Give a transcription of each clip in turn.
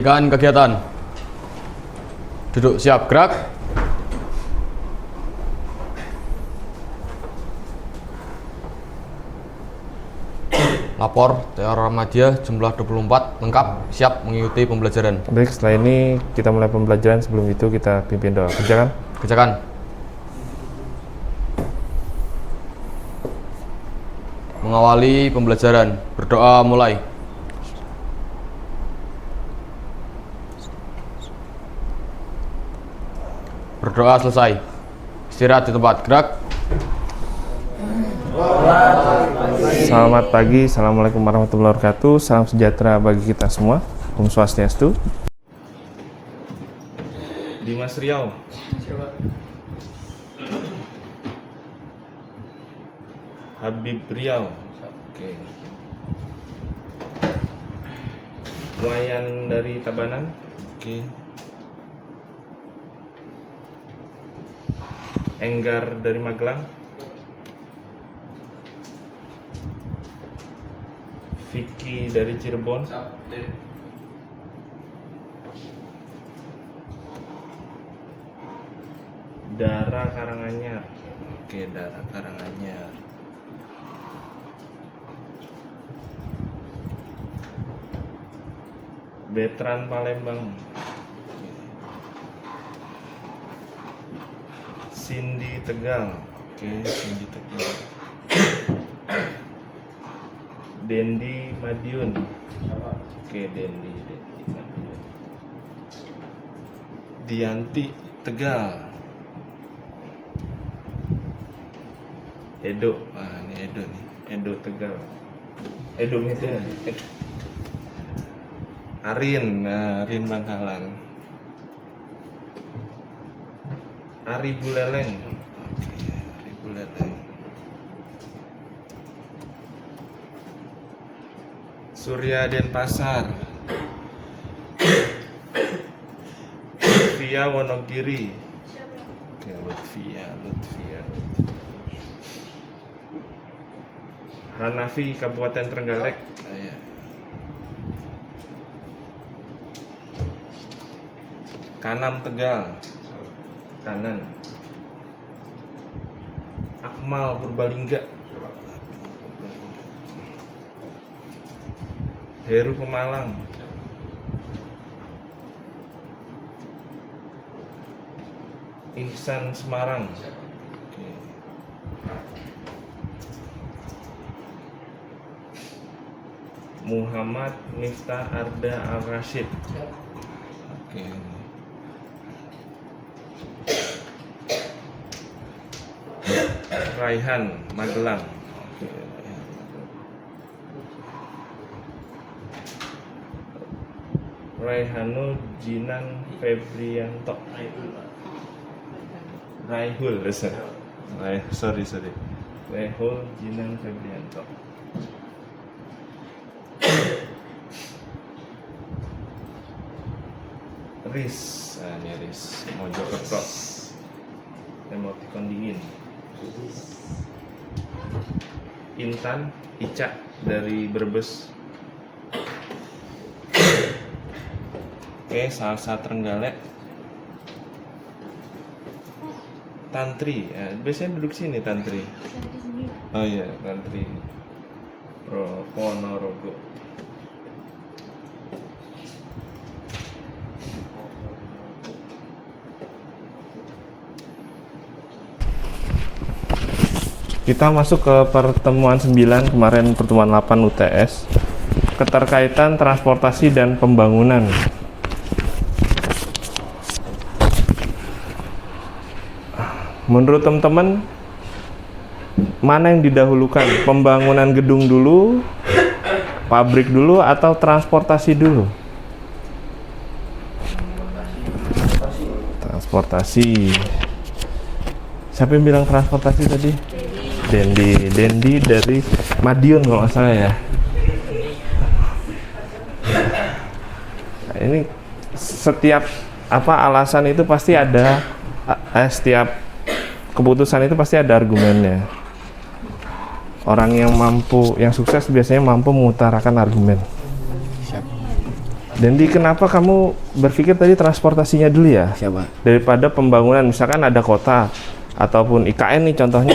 Kegiatan. Duduk siap gerak. Lapor TR Remaja jumlah 24 lengkap siap mengikuti pembelajaran. Baik, setelah ini kita mulai pembelajaran. Sebelum itu kita pimpin doa. Kerjakan. Kerjakan. Mengawali pembelajaran, berdoa mulai. Berdoa selesai. Istirahat di tempat, gerak. Selamat pagi, Assalamualaikum warahmatullahi wabarakatuh. Salam sejahtera bagi kita semua. Om Swastiastu. Dimas Riau. Habib Riau. Oke. Wayan dari Tabanan. Oke. Enggar dari Magelang. Vicky dari Cirebon. Dara Karanganyar. Oke, Dara Karanganyar. Betran Palembang. Cindy Tegal. Oke, Cindy Tegal. Dendi Madiun. Oke, Dendi Madiun. Dianti Tegal. Edo. Ini Edo nih. Edo Tegal. Edo Medan. Arin. Arin Bangkalan. Ari Buleleng. Oke, Ari Buleleng. Surya Denpasar. Lutfia Wonogiri. Oke, Lutfia. Hanafi Kabupaten Trenggalek. Kanam Tegal. Kanan. Akmal Purbalingga. Heru Pemalang. Ihsan Semarang. Oke. Muhammad Miftah Arda Al-Rashid. Oke. Raihan Magelang. Oke. Raihanul Jinan Febrianto. Raihul. Sorry. Raihul Jinan Febrianto. Riz. Ini Riz Mojokerto. Emoticon dingin. Intan Ica dari Brebes. Oke, Salsa Trenggalek. Tantri, biasanya duduk sini Tantri. Oh iya, Tantri Ponorogo. Kita masuk ke pertemuan 9, kemarin pertemuan 8 UTS. Keterkaitan transportasi dan pembangunan. Menurut teman-teman, mana yang didahulukan? Pembangunan gedung dulu, pabrik dulu, atau transportasi dulu? Transportasi. Siapa yang bilang transportasi tadi? Dendi dari Madiun kalau nggak salah ya. Nah, ini setiap alasan itu pasti ada, setiap keputusan itu pasti ada argumennya. Orang yang sukses biasanya mampu mengutarakan argumen. Dendi, kenapa kamu berpikir tadi transportasinya dulu ya? Siapa? Daripada pembangunan, misalkan ada kota ataupun IKN nih contohnya.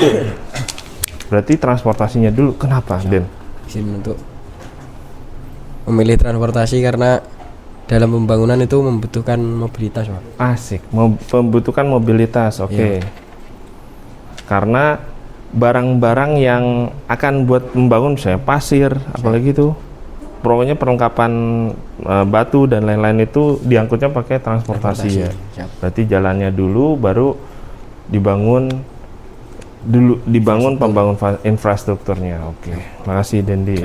Berarti transportasinya dulu. Kenapa, Den? Izin untuk memilih transportasi karena dalam pembangunan itu membutuhkan mobilitas, Pak. Asik, membutuhkan mobilitas, oke. Karena barang-barang yang akan buat membangun, misalnya pasir, apalagi itu, pokoknya perlengkapan batu dan lain-lain itu diangkutnya pakai transportasi ya. Siap. Berarti jalannya dulu, baru dibangun pembangun infrastrukturnya. Oke, makasih Dendi.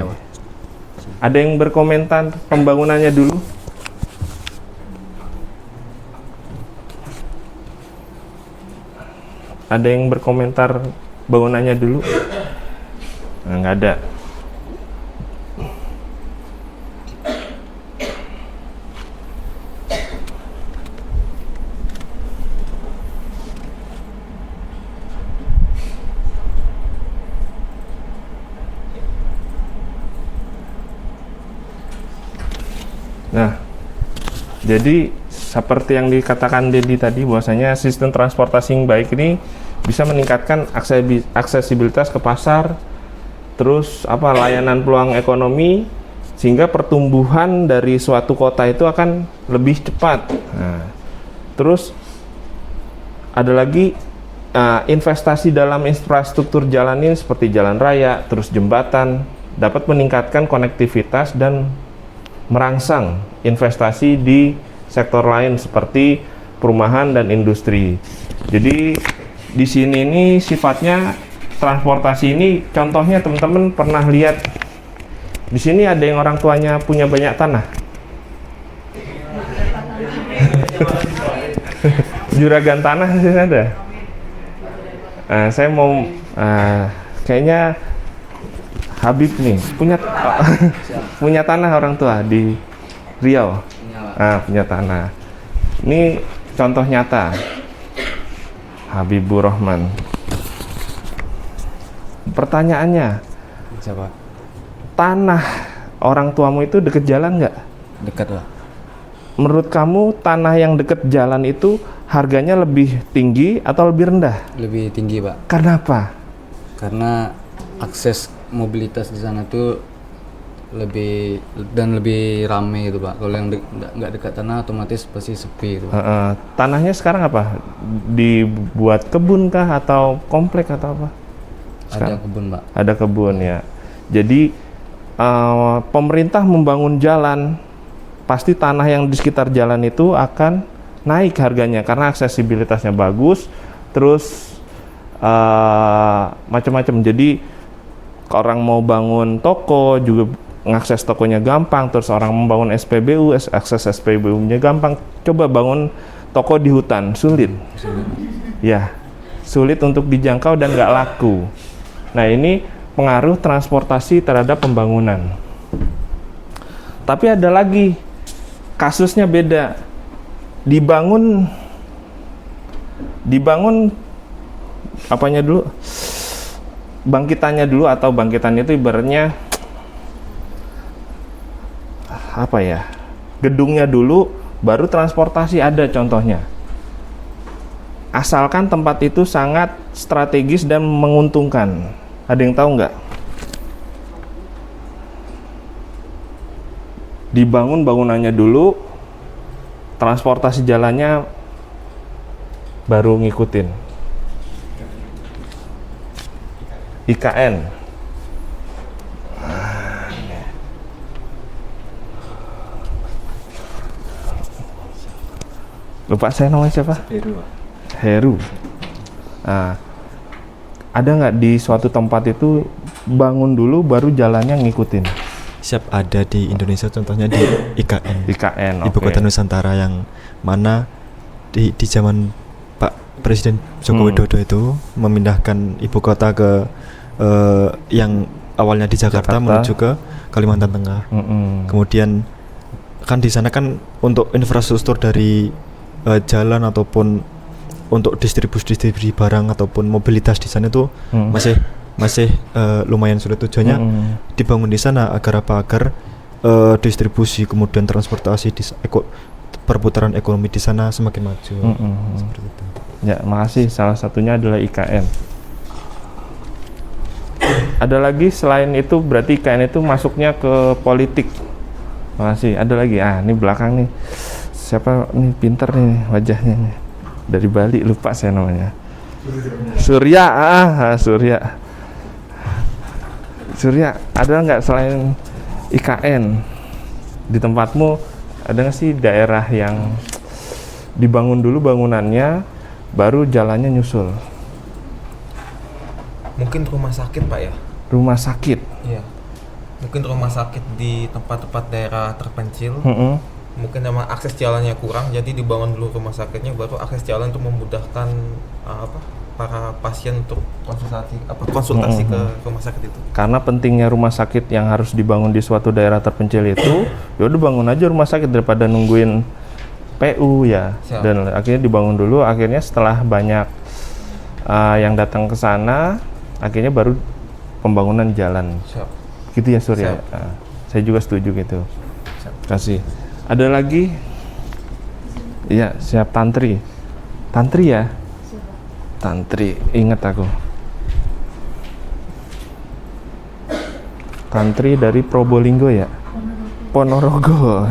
Ada yang berkomentar pembangunannya dulu? Ada yang berkomentar bangunannya dulu? Nah, nggak ada. Nah, jadi seperti yang dikatakan Dedi tadi, bahwasanya sistem transportasi yang baik ini bisa meningkatkan aksesibilitas ke pasar, terus layanan peluang ekonomi, sehingga pertumbuhan dari suatu kota itu akan lebih cepat. Nah, terus ada lagi investasi dalam infrastruktur jalan ini seperti jalan raya, terus jembatan, dapat meningkatkan konektivitas dan merangsang investasi di sektor lain seperti perumahan dan industri. Jadi di sini ini sifatnya transportasi ini, contohnya teman-teman pernah lihat di sini ada yang orang tuanya punya banyak tanah. Juragan tanah di sini ada. Saya mau kayaknya Habib nih punya tanah orang tua di Riau. Punya tanah. Ini contoh nyata. Habibur Rahman. Pertanyaannya, Siapa? tanah orang tuamu itu deket jalan nggak? Dekat, Pak. Menurut kamu tanah yang deket jalan itu harganya lebih tinggi atau lebih rendah? Lebih tinggi, Pak. Karena apa? Karena akses mobilitas di sana tuh lebih ramai gitu, Pak. Kalau yang nggak dekat tanah otomatis pasti sepi gitu, Pak. Tanahnya sekarang apa? Dibuat kebun kah atau komplek atau apa? Ada kebun, Pak. Ada kebun ya. Jadi pemerintah membangun jalan, pasti tanah yang di sekitar jalan itu akan naik harganya karena aksesibilitasnya bagus, terus macam-macam. Jadi orang mau bangun toko juga ngakses tokonya gampang, terus orang membangun SPBU, akses SPBU-nya gampang. Coba bangun toko di hutan, sulit. Ya, sulit untuk dijangkau dan nggak laku. Nah, ini pengaruh transportasi terhadap pembangunan. Tapi ada lagi, kasusnya beda. Dibangun apanya dulu? Bangkitannya dulu, atau bangkitannya itu ibaratnya apa ya, gedungnya dulu baru transportasi. Ada contohnya, asalkan tempat itu sangat strategis dan menguntungkan. Ada yang tahu nggak? Dibangun bangunannya dulu, transportasi jalannya baru ngikutin. IKN. Lupa saya namanya siapa? Heru. Ada nggak di suatu tempat itu bangun dulu baru jalannya ngikutin? Siap, ada di Indonesia, contohnya di IKN. IKN, Ibu Kota Nusantara, yang mana di zaman Pak Presiden Joko Widodo itu memindahkan ibu kota ke yang awalnya di Jakarta menuju ke Kalimantan Tengah. Kemudian kan di sana kan untuk infrastruktur dari jalan ataupun untuk distribusi barang ataupun mobilitas di sana itu masih lumayan sulit. Tujuannya dibangun di sana agar apa? Agar distribusi kemudian transportasi perputaran ekonomi di sana semakin maju. Seperti itu. Ya, makasih. Salah satunya adalah IKN. Ada lagi selain itu, berarti IKN itu masuknya ke politik. Makasih. Ada lagi. Ini belakang nih. Siapa nih pinter nih wajahnya nih. Dari Bali, lupa saya namanya. Surya. Surya, ada nggak selain IKN di tempatmu, ada nggak sih daerah yang dibangun dulu bangunannya, baru jalannya nyusul? Mungkin rumah sakit, Pak, ya. Rumah sakit. Iya. Mungkin rumah sakit di tempat-tempat daerah terpencil. Mungkin memang akses jalannya kurang, jadi dibangun dulu rumah sakitnya, baru akses jalan untuk memudahkan para pasien untuk konsultasi ke rumah sakit itu. Karena pentingnya rumah sakit yang harus dibangun di suatu daerah terpencil itu, ya udah bangun aja rumah sakit daripada nungguin PU ya. Siap. Dan akhirnya dibangun dulu, akhirnya setelah banyak yang datang ke sana, akhirnya baru pembangunan jalan. Siap. Gitu ya Surya. Saya juga setuju gitu. Kasih. Ada lagi? Iya, siap. Tantri ya? Tantri, ingat aku. Tantri dari Probolinggo ya? Ponorogo.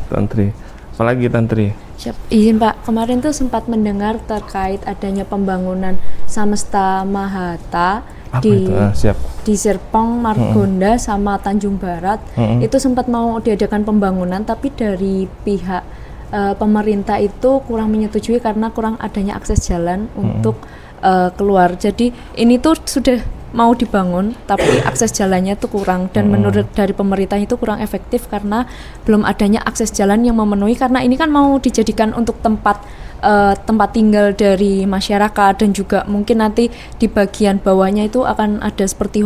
Tantri. Apalagi Tantri? Siap. Izin Pak, kemarin tuh sempat mendengar terkait adanya pembangunan Samesta Mahata Siap. di Serpong, Margonda, sama Tanjung Barat. Itu sempat mau diadakan pembangunan, tapi dari pihak pemerintah itu kurang menyetujui karena kurang adanya akses jalan untuk keluar. Jadi ini tuh sudah mau dibangun, tapi akses jalannya tuh kurang, dan menurut dari pemerintah itu kurang efektif karena belum adanya akses jalan yang memenuhi, karena ini kan mau dijadikan untuk tempat tinggal dari masyarakat, dan juga mungkin nanti di bagian bawahnya itu akan ada seperti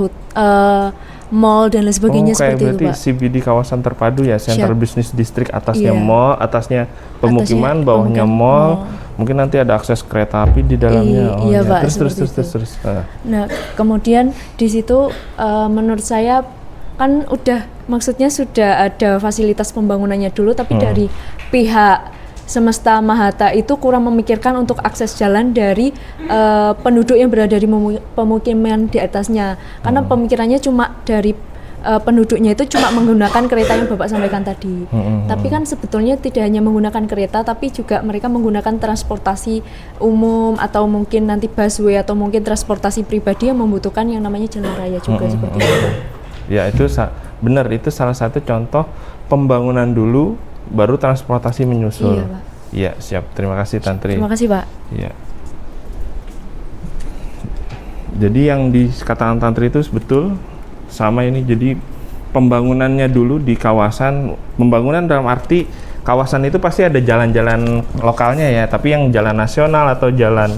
mall dan lain sebagainya, seperti itu berarti Pak. CBD kawasan terpadu ya, Center Business District, atasnya Iya. mall, atasnya pemukiman, bawahnya mall. Mungkin nanti ada akses kereta api di dalamnya. Iya Pak, terus. Nah, kemudian di situ menurut saya kan maksudnya sudah ada fasilitas pembangunannya dulu, tapi dari pihak Semesta Mahata itu kurang memikirkan untuk akses jalan dari penduduk yang berada di pemukiman di atasnya, karena pemikirannya cuma dari penduduknya itu cuma menggunakan kereta yang Bapak sampaikan tadi. Tapi kan sebetulnya tidak hanya menggunakan kereta, tapi juga mereka menggunakan transportasi umum, atau mungkin nanti busway, atau mungkin transportasi pribadi yang membutuhkan yang namanya jalan raya juga, seperti itu. Ya, itu benar, itu salah satu contoh pembangunan dulu baru transportasi menyusul. Iya Pak. Iya, siap. Terima kasih Tantri. Terima kasih Pak. Iya. Jadi yang dikatakan Tantri itu betul sama ini. Jadi pembangunannya dulu di kawasan, pembangunan dalam arti kawasan itu pasti ada jalan-jalan lokalnya ya, tapi yang jalan nasional atau jalan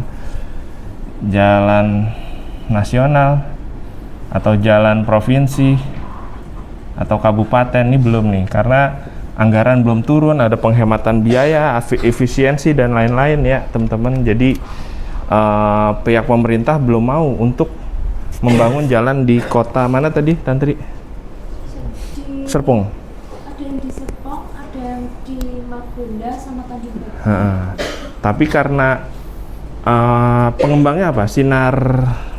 nasional atau jalan provinsi atau kabupaten ini belum nih, karena anggaran belum turun, ada penghematan biaya, efisiensi dan lain-lain ya teman-teman. Jadi pihak pemerintah belum mau untuk membangun jalan di kota mana tadi Tantri? Serpong. Ada yang di Serpong, ada yang di Margonda, sama Tanjung Barat. Tapi karena pengembangnya apa? Sinar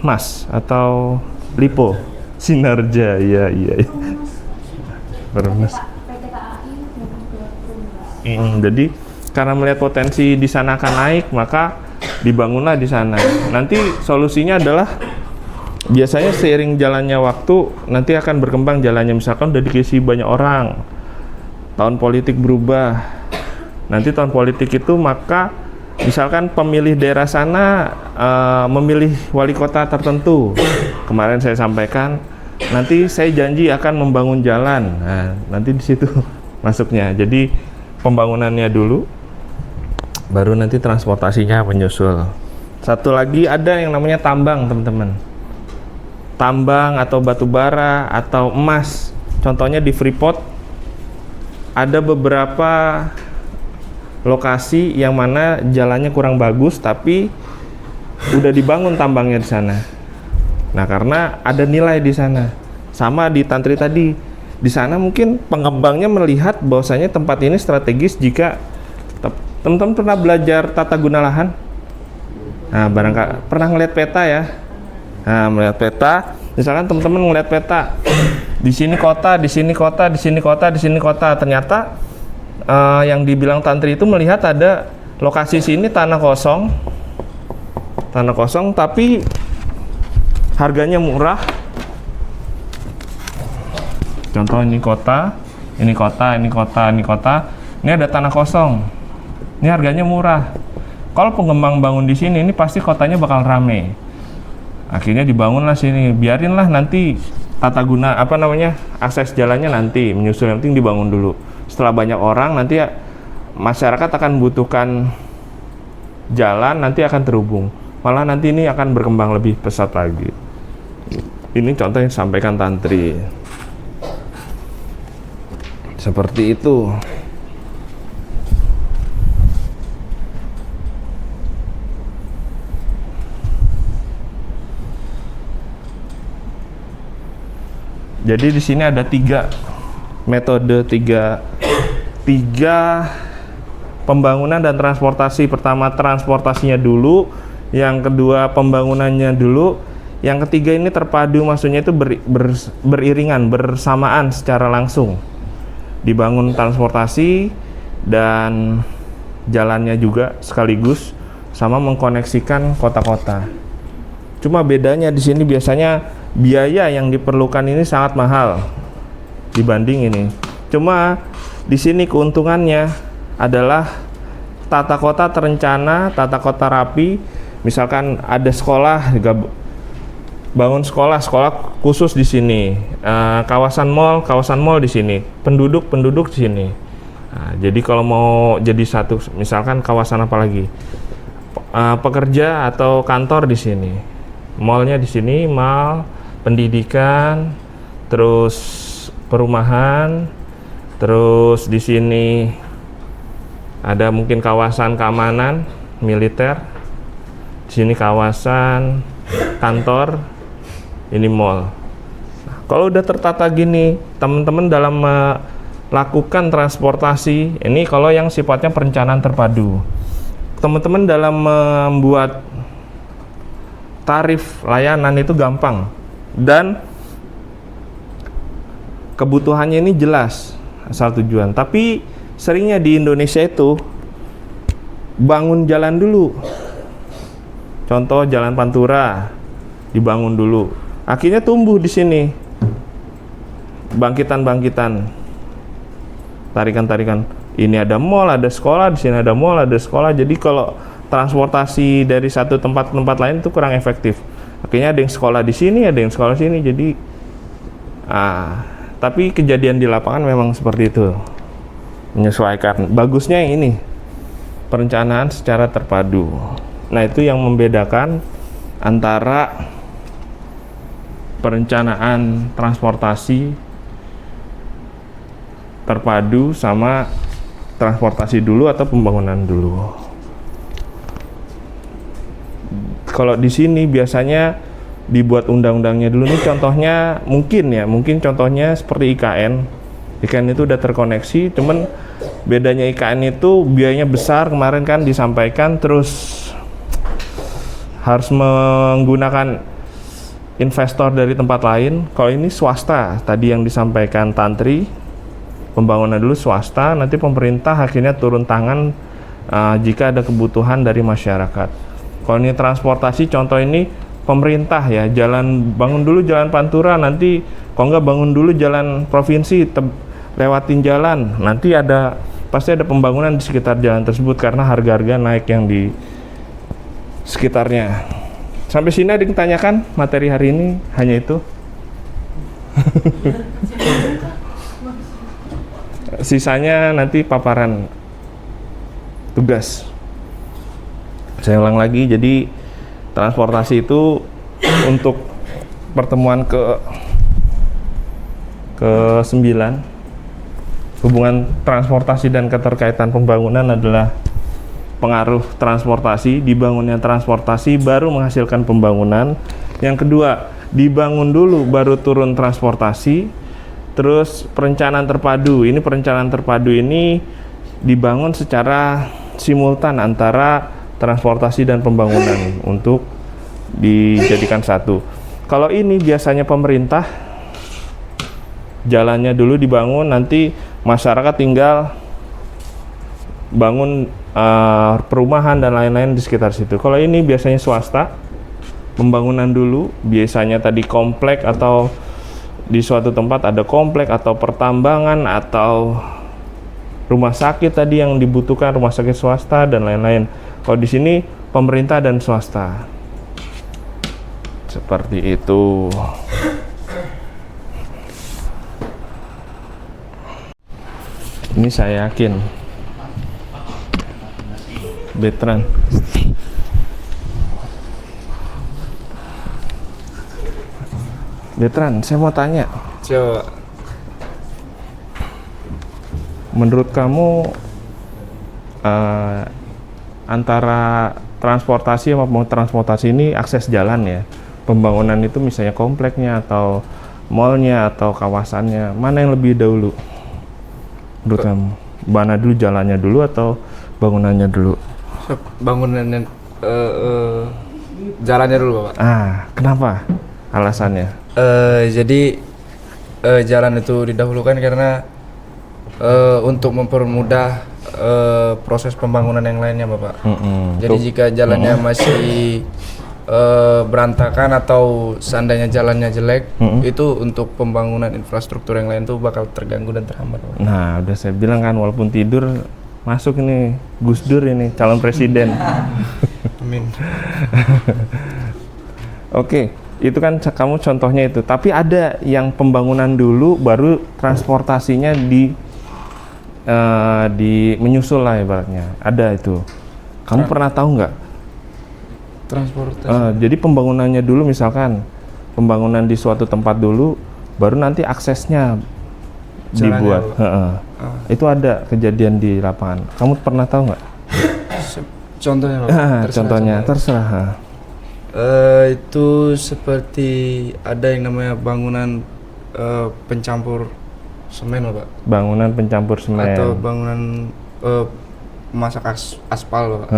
Mas atau Lipo? Sinarja, iya. Perumnas. Jadi karena melihat potensi di sana akan naik, maka dibangunlah di sana. Nanti solusinya adalah biasanya seiring jalannya waktu nanti akan berkembang jalannya. Misalkan udah diisi banyak orang, tahun politik berubah. Nanti tahun politik itu maka misalkan pemilih daerah sana memilih wali kota tertentu. Kemarin saya sampaikan, nanti saya janji akan membangun jalan. Nah, nanti di situ masuknya. Jadi pembangunannya dulu, baru nanti transportasinya menyusul. Satu lagi ada yang namanya tambang, teman-teman. Tambang atau batu bara atau emas. Contohnya di Freeport ada beberapa lokasi yang mana jalannya kurang bagus, tapi udah dibangun tambangnya di sana. Nah, karena ada nilai di sana. Sama di Tantri tadi, di sana mungkin pengembangnya melihat bahwasanya tempat ini strategis jika teman-teman pernah belajar tata guna lahan. Nah, barangkali pernah ngeliat peta ya. Nah, melihat peta, misalkan teman-teman ngeliat peta, di sini kota, di sini kota, di sini kota, di sini kota. Ternyata yang dibilang Tantri itu melihat ada lokasi sini tanah kosong, tapi harganya murah. Contoh ini kota, ini kota, ini kota, ini kota. Ini ada tanah kosong. Ini harganya murah. Kalau pengembang bangun di sini, ini pasti kotanya bakal rame. Akhirnya dibangunlah sini. Biarinlah nanti tata guna akses jalannya nanti menyusul, yang penting dibangun dulu. Setelah banyak orang, nanti masyarakat akan butuhkan jalan, nanti akan terhubung. Malah nanti ini akan berkembang lebih pesat lagi. Ini contoh yang disampaikan Tantri. Seperti itu. Jadi di sini ada 3 metode, tiga pembangunan dan transportasi. Pertama transportasinya dulu, yang kedua pembangunannya dulu, yang ketiga ini terpadu, maksudnya itu beriringan, bersamaan secara langsung. Dibangun transportasi dan jalannya juga sekaligus, sama mengkoneksikan kota-kota. Cuma bedanya di sini biasanya biaya yang diperlukan ini sangat mahal dibanding ini. Cuma di sini keuntungannya adalah tata kota terencana, tata kota rapi. Misalkan ada sekolah, bangun sekolah khusus di sini, kawasan mall di sini, penduduk di sini. Nah, jadi kalau mau jadi satu, misalkan kawasan apa lagi, pekerja atau kantor di sini, mallnya di sini, mall, pendidikan, terus perumahan, terus di sini ada mungkin kawasan keamanan militer, di sini kawasan kantor. Ini mall. Nah, kalau udah tertata gini, teman-teman dalam melakukan transportasi, ini kalau yang sifatnya perencanaan terpadu, teman-teman dalam membuat tarif layanan itu gampang dan kebutuhannya ini jelas asal tujuan. Tapi seringnya di Indonesia itu bangun jalan dulu. Contoh Jalan Pantura dibangun dulu. Akhirnya tumbuh di sini bangkitan-bangkitan, tarikan-tarikan. Ini ada mall, ada sekolah, di sini ada mall, ada sekolah. Jadi kalau transportasi dari satu tempat ke tempat lain itu kurang efektif. Akhirnya ada yang sekolah di sini, ada yang sekolah di sini. Jadi, tapi kejadian di lapangan memang seperti itu, menyesuaikan. Bagusnya yang ini, perencanaan secara terpadu. Nah, itu yang membedakan antara perencanaan transportasi terpadu sama transportasi dulu atau pembangunan dulu. Kalau di sini biasanya dibuat undang-undangnya dulu. Nih contohnya mungkin contohnya seperti IKN. IKN itu udah terkoneksi, cuman bedanya IKN itu biayanya besar, kemarin kan disampaikan, terus harus menggunakan investor dari tempat lain. Kalau ini swasta, tadi yang disampaikan Tantri, pembangunan dulu swasta, nanti pemerintah akhirnya turun tangan jika ada kebutuhan dari masyarakat. Kalau ini transportasi, contoh ini pemerintah ya, bangun dulu jalan Pantura, nanti kalau nggak bangun dulu jalan provinsi, lewatin jalan, nanti pasti ada pembangunan di sekitar jalan tersebut karena harga-harga naik yang di sekitarnya. Sampai sini ada yang tanyakan materi hari ini hanya itu. Sisanya nanti paparan tugas. Saya ulang lagi, jadi transportasi itu untuk pertemuan ke-9, hubungan transportasi dan keterkaitan pembangunan adalah pengaruh transportasi. Dibangunnya transportasi baru menghasilkan pembangunan. Yang kedua, dibangun dulu baru turun transportasi. Terus perencanaan terpadu. Ini perencanaan terpadu ini dibangun secara simultan antara transportasi dan pembangunan untuk dijadikan satu. Kalau ini biasanya pemerintah jalannya dulu dibangun, nanti masyarakat tinggal bangun perumahan dan lain-lain di sekitar situ. Kalau ini biasanya swasta, pembangunan dulu, biasanya tadi komplek atau di suatu tempat ada komplek atau pertambangan atau rumah sakit tadi yang dibutuhkan, rumah sakit swasta dan lain-lain. Kalau di sini pemerintah dan swasta. Seperti itu. Ini saya yakin Betran. Betran, saya mau tanya. Coba. Menurut kamu antara transportasi sama transportasi ini akses jalan ya, pembangunan itu misalnya kompleknya atau mallnya atau kawasannya, mana yang lebih dahulu? Menurut kamu, mana dulu, jalannya dulu atau bangunannya dulu? Bangunan jalannya dulu, Bapak. Kenapa? Alasannya? Jadi jalan itu didahulukan karena untuk mempermudah proses pembangunan yang lainnya, Bapak. Jadi jika jalannya masih berantakan atau seandainya jalannya jelek, itu untuk pembangunan infrastruktur yang lain tuh bakal terganggu dan terhambat, Bapak. Nah, udah saya bilang kan, walaupun tidur masuk ini Gus Dur ini calon presiden. Amin. Oke, itu kan kamu contohnya itu. Tapi ada yang pembangunan dulu, baru transportasinya di menyusul lah ibaratnya. Ada itu. Kamu pernah tahu nggak? Transportasi. Jadi pembangunannya dulu, misalkan pembangunan di suatu tempat dulu, baru nanti aksesnya dibuat. Itu ada kejadian di lapangan. Kamu pernah tahu nggak? Contohnya, Bapak. Contohnya, terserah. Itu seperti ada yang namanya bangunan pencampur semen, Bapak. Bangunan pencampur semen. Atau bangunan masak aspal, Bapak.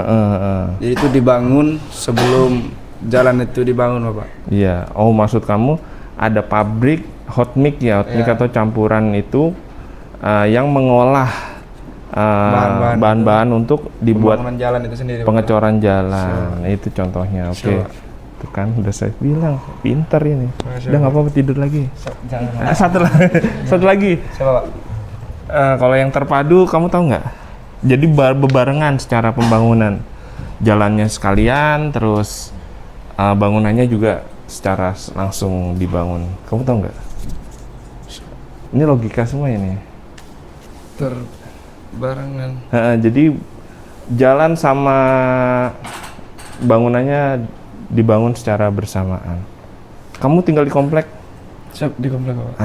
Jadi itu dibangun sebelum jalan itu dibangun, Bapak. Iya. Oh, maksud kamu ada pabrik hot mix ya, hot mix atau campuran itu yang mengolah bahan-bahan untuk dibuat pembangunan jalan itu sendiri, pengecoran jalan. Itu contohnya. Oke. Itu kan udah saya bilang pintar ini. Udah nggak apa-apa, tidur lagi. Jangan. Satu lagi. Siapa, Pak? Kalau yang terpadu kamu tahu nggak? Jadi bebarengan secara pembangunan, jalannya sekalian, terus bangunannya juga secara langsung dibangun. Kamu tahu nggak? Ini logika semua ini. Barengan. Jadi jalan sama bangunannya dibangun secara bersamaan. Kamu tinggal di komplek? Siap, di komplek, Pak.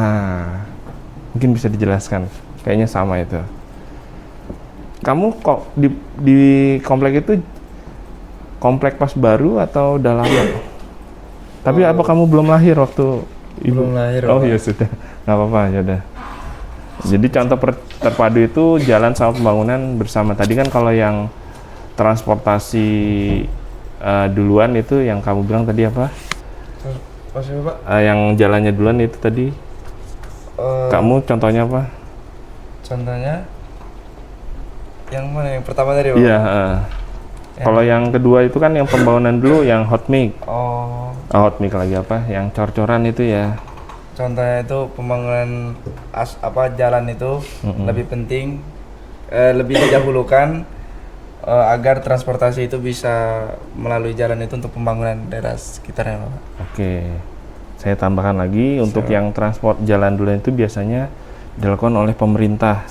Mungkin bisa dijelaskan. Kayaknya sama itu. Kamu kok di komplek itu komplek pas baru atau udah lama? Tapi apa kamu belum lahir waktu ibu? Belum lahir. Oh Pak. ya sudah, nggak apa-apa, ya udah. Jadi contoh terpadu itu jalan sama pembangunan bersama. Tadi kan kalau yang transportasi duluan itu yang kamu bilang tadi apa? Maksudnya, Pak? Yang jalannya duluan itu tadi. Kamu contohnya apa? Contohnya yang mana? Yang pertama tadi, Pak? Iya. Kalau yang kedua itu kan yang pembangunan dulu, yang hot mix. Hot mix lagi apa? Yang cor-coran itu ya. Contohnya itu pembangunan jalan itu lebih penting, lebih didahulukan agar transportasi itu bisa melalui jalan itu untuk pembangunan daerah sekitarnya, Pak. Oke, saya tambahkan lagi untuk yang transport jalan dulu itu biasanya dilakukan oleh pemerintah.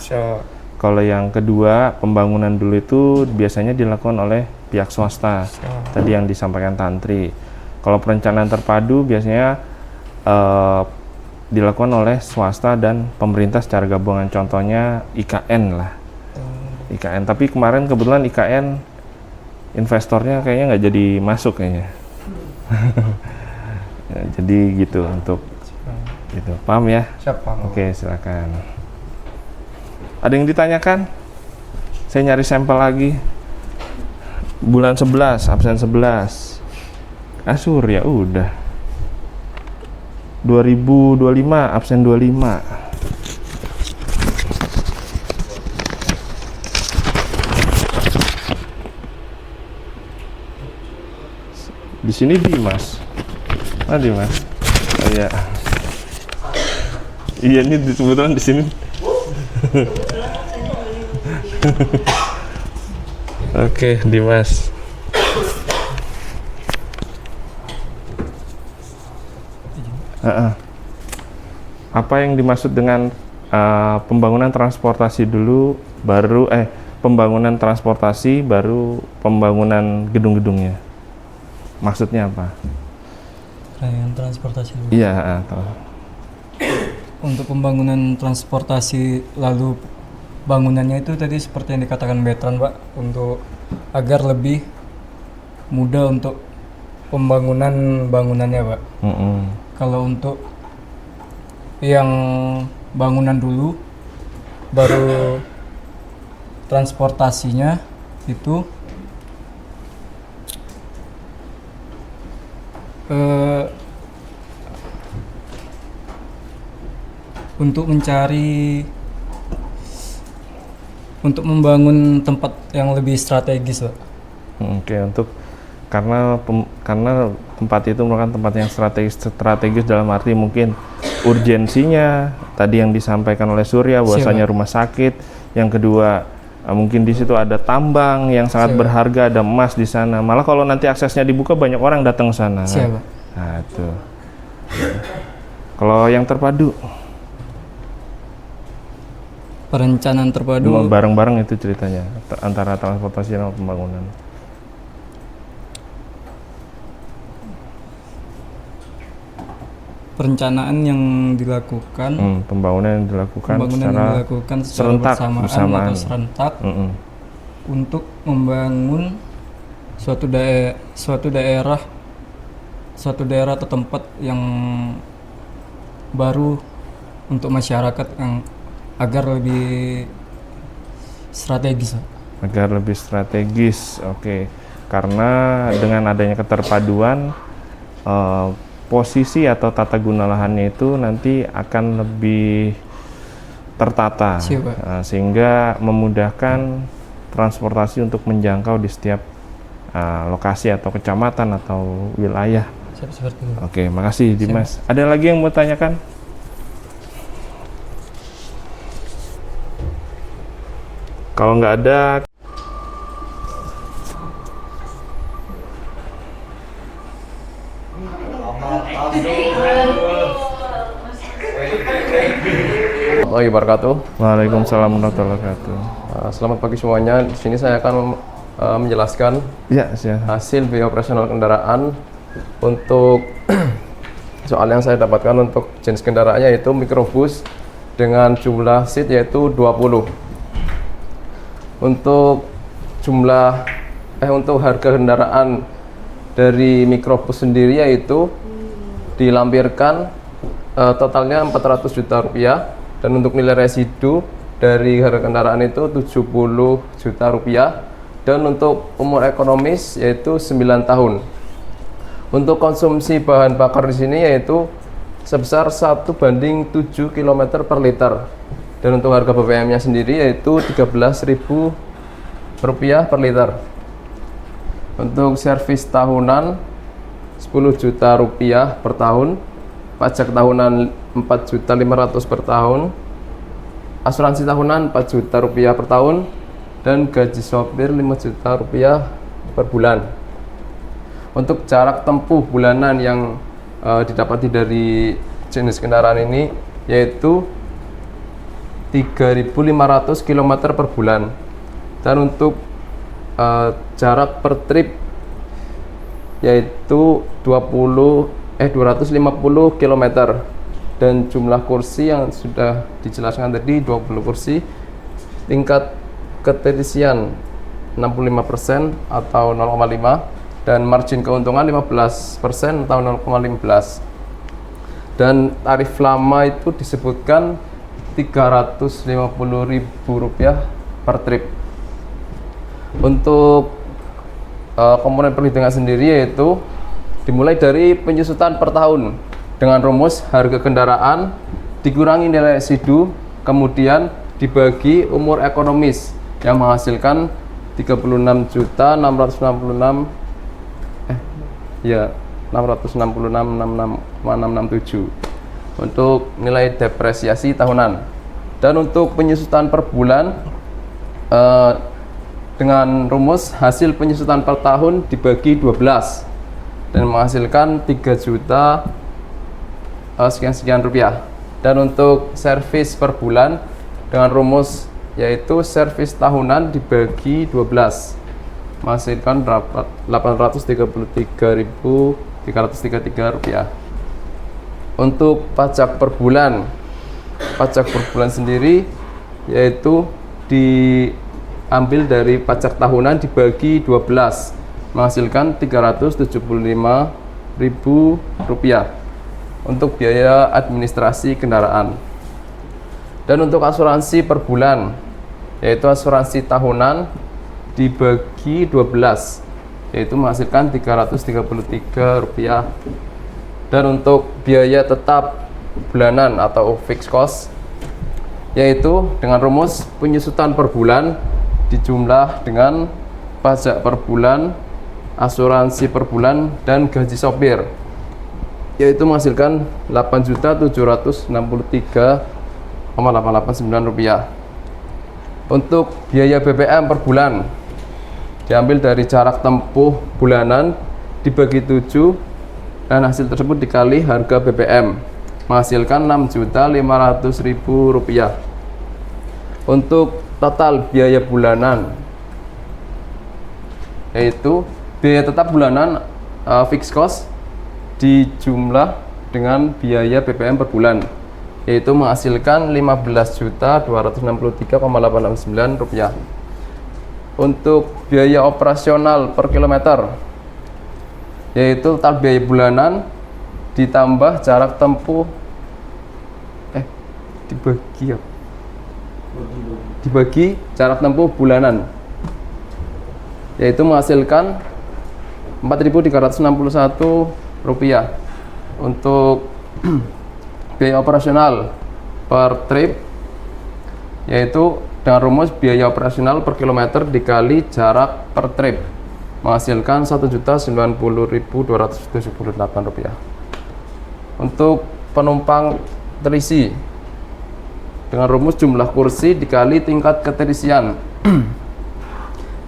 Kalau yang kedua pembangunan dulu itu biasanya dilakukan oleh pihak swasta. Tadi yang disampaikan Tantri. Kalau perencanaan terpadu biasanya dilakukan oleh swasta dan pemerintah secara gabungan, contohnya IKN lah. IKN, tapi kemarin kebetulan IKN investornya kayaknya nggak jadi masuk kayaknya. Jadi gitu untuk Gitu. Paham ya? Siap, Pak. Oke, silakan. Ada yang ditanyakan? Saya nyari sampel lagi. Bulan 11, absen 11. Asur ya udah. 2025, absen 25. Di sini Dimas. Mana Dimas? Oh iya. Iya, ini disebutkan di sini. Oke, Dimas. Apa yang dimaksud dengan pembangunan transportasi dulu, baru pembangunan transportasi baru pembangunan gedung-gedungnya? Maksudnya apa? Yang transportasi dulu. Iya, Untuk pembangunan transportasi lalu bangunannya itu tadi seperti yang dikatakan Betran, Pak, untuk agar lebih mudah untuk pembangunan bangunannya, Pak. Kalau untuk yang bangunan dulu baru transportasinya itu untuk membangun tempat yang lebih strategis, Pak. Oke, karena tempat itu merupakan tempat yang strategis dalam arti mungkin urgensinya tadi yang disampaikan oleh Surya bahwasanya rumah sakit, yang kedua mungkin di situ ada tambang yang sangat berharga, ada emas di sana. Malah kalau nanti aksesnya dibuka banyak orang datang ke sana. Siap, Pak. Nah, itu. Kalau yang terpadu Perencanaan terpadu bareng-bareng itu ceritanya antara transportasi dan pembangunan. perencanaan yang dilakukan, pembangunan yang dilakukan secara bersamaan atau serentak untuk membangun suatu daerah atau tempat yang baru untuk masyarakat yang agar lebih strategis. Oke. Karena dengan adanya keterpaduan posisi atau tata guna lahannya itu nanti akan lebih tertata, sehingga memudahkan transportasi untuk menjangkau di setiap lokasi atau kecamatan atau wilayah. Seperti itu. Oke, makasih Dimas. Ada lagi yang mau tanyakan? Kalau nggak ada, warahmatullahi wabarakatuh. Waalaikumsalam warahmatullahi wabarakatuh. Selamat pagi semuanya. Di sini saya akan menjelaskan hasil biaya operasional kendaraan untuk soal yang saya dapatkan untuk jenis kendaraannya yaitu mikrobus dengan jumlah seat yaitu 20. Untuk untuk harga kendaraan dari mikrobus sendiri yaitu dilampirkan totalnya 400 juta rupiah, dan untuk nilai residu dari harga kendaraan itu 70 juta rupiah, dan untuk umur ekonomis yaitu 9 tahun. Untuk konsumsi bahan bakar di sini yaitu sebesar 1:7 km per liter, dan untuk harga BBM-nya sendiri yaitu 13.000 rupiah per liter. Untuk servis tahunan 10 juta rupiah per tahun, pajak tahunan 4.500.000 per tahun, asuransi tahunan 4 juta rupiah per tahun, dan gaji sopir 5 juta rupiah per bulan. Untuk jarak tempuh bulanan yang didapati dari jenis kendaraan ini yaitu 3.500 km per bulan, dan untuk jarak per trip yaitu 250 km, dan jumlah kursi yang sudah dijelaskan tadi 20 kursi, tingkat keterisian 65% atau 0,5, dan margin keuntungan 15% atau 0,15. Dan tarif lama itu disebutkan Rp350.000 per trip. Untuk komponen perhitungan sendiri yaitu dimulai dari penyusutan per tahun dengan rumus harga kendaraan dikurangi nilai residu, kemudian dibagi umur ekonomis yang menghasilkan 666.667 untuk nilai depresiasi tahunan. Dan untuk penyusutan per bulan dengan rumus hasil penyusutan per tahun dibagi 12 dan menghasilkan 3 juta sekian rupiah. Dan untuk servis per bulan dengan rumus yaitu servis tahunan dibagi 12 menghasilkan 833.333 rupiah. Untuk pajak per bulan sendiri yaitu diambil dari pajak tahunan dibagi 12 menghasilkan 375.000 rupiah untuk biaya administrasi kendaraan. Dan untuk asuransi per bulan yaitu asuransi tahunan dibagi 12 yaitu menghasilkan 333 rupiah. Dan untuk biaya tetap bulanan atau fixed cost yaitu dengan rumus penyusutan per bulan dijumlah dengan pajak per bulan, asuransi per bulan, dan gaji sopir yaitu menghasilkan 8.763.889 rupiah. Untuk biaya BBM per bulan diambil dari jarak tempuh bulanan dibagi 7 dan hasil tersebut dikali harga BBM menghasilkan 6.500.000 rupiah. Untuk total biaya bulanan yaitu biaya tetap bulanan fixed cost dijumlah dengan biaya BBM per bulan yaitu menghasilkan 15.263.869 rupiah. Untuk biaya operasional per kilometer yaitu total biaya bulanan ditambah jarak tempuh dibagi jarak tempuh bulanan yaitu menghasilkan 4.361 rupiah. Untuk biaya operasional per trip yaitu dengan rumus biaya operasional per kilometer dikali jarak per trip menghasilkan 1.090.278 rupiah. Untuk penumpang terisi dengan rumus jumlah kursi dikali tingkat keterisian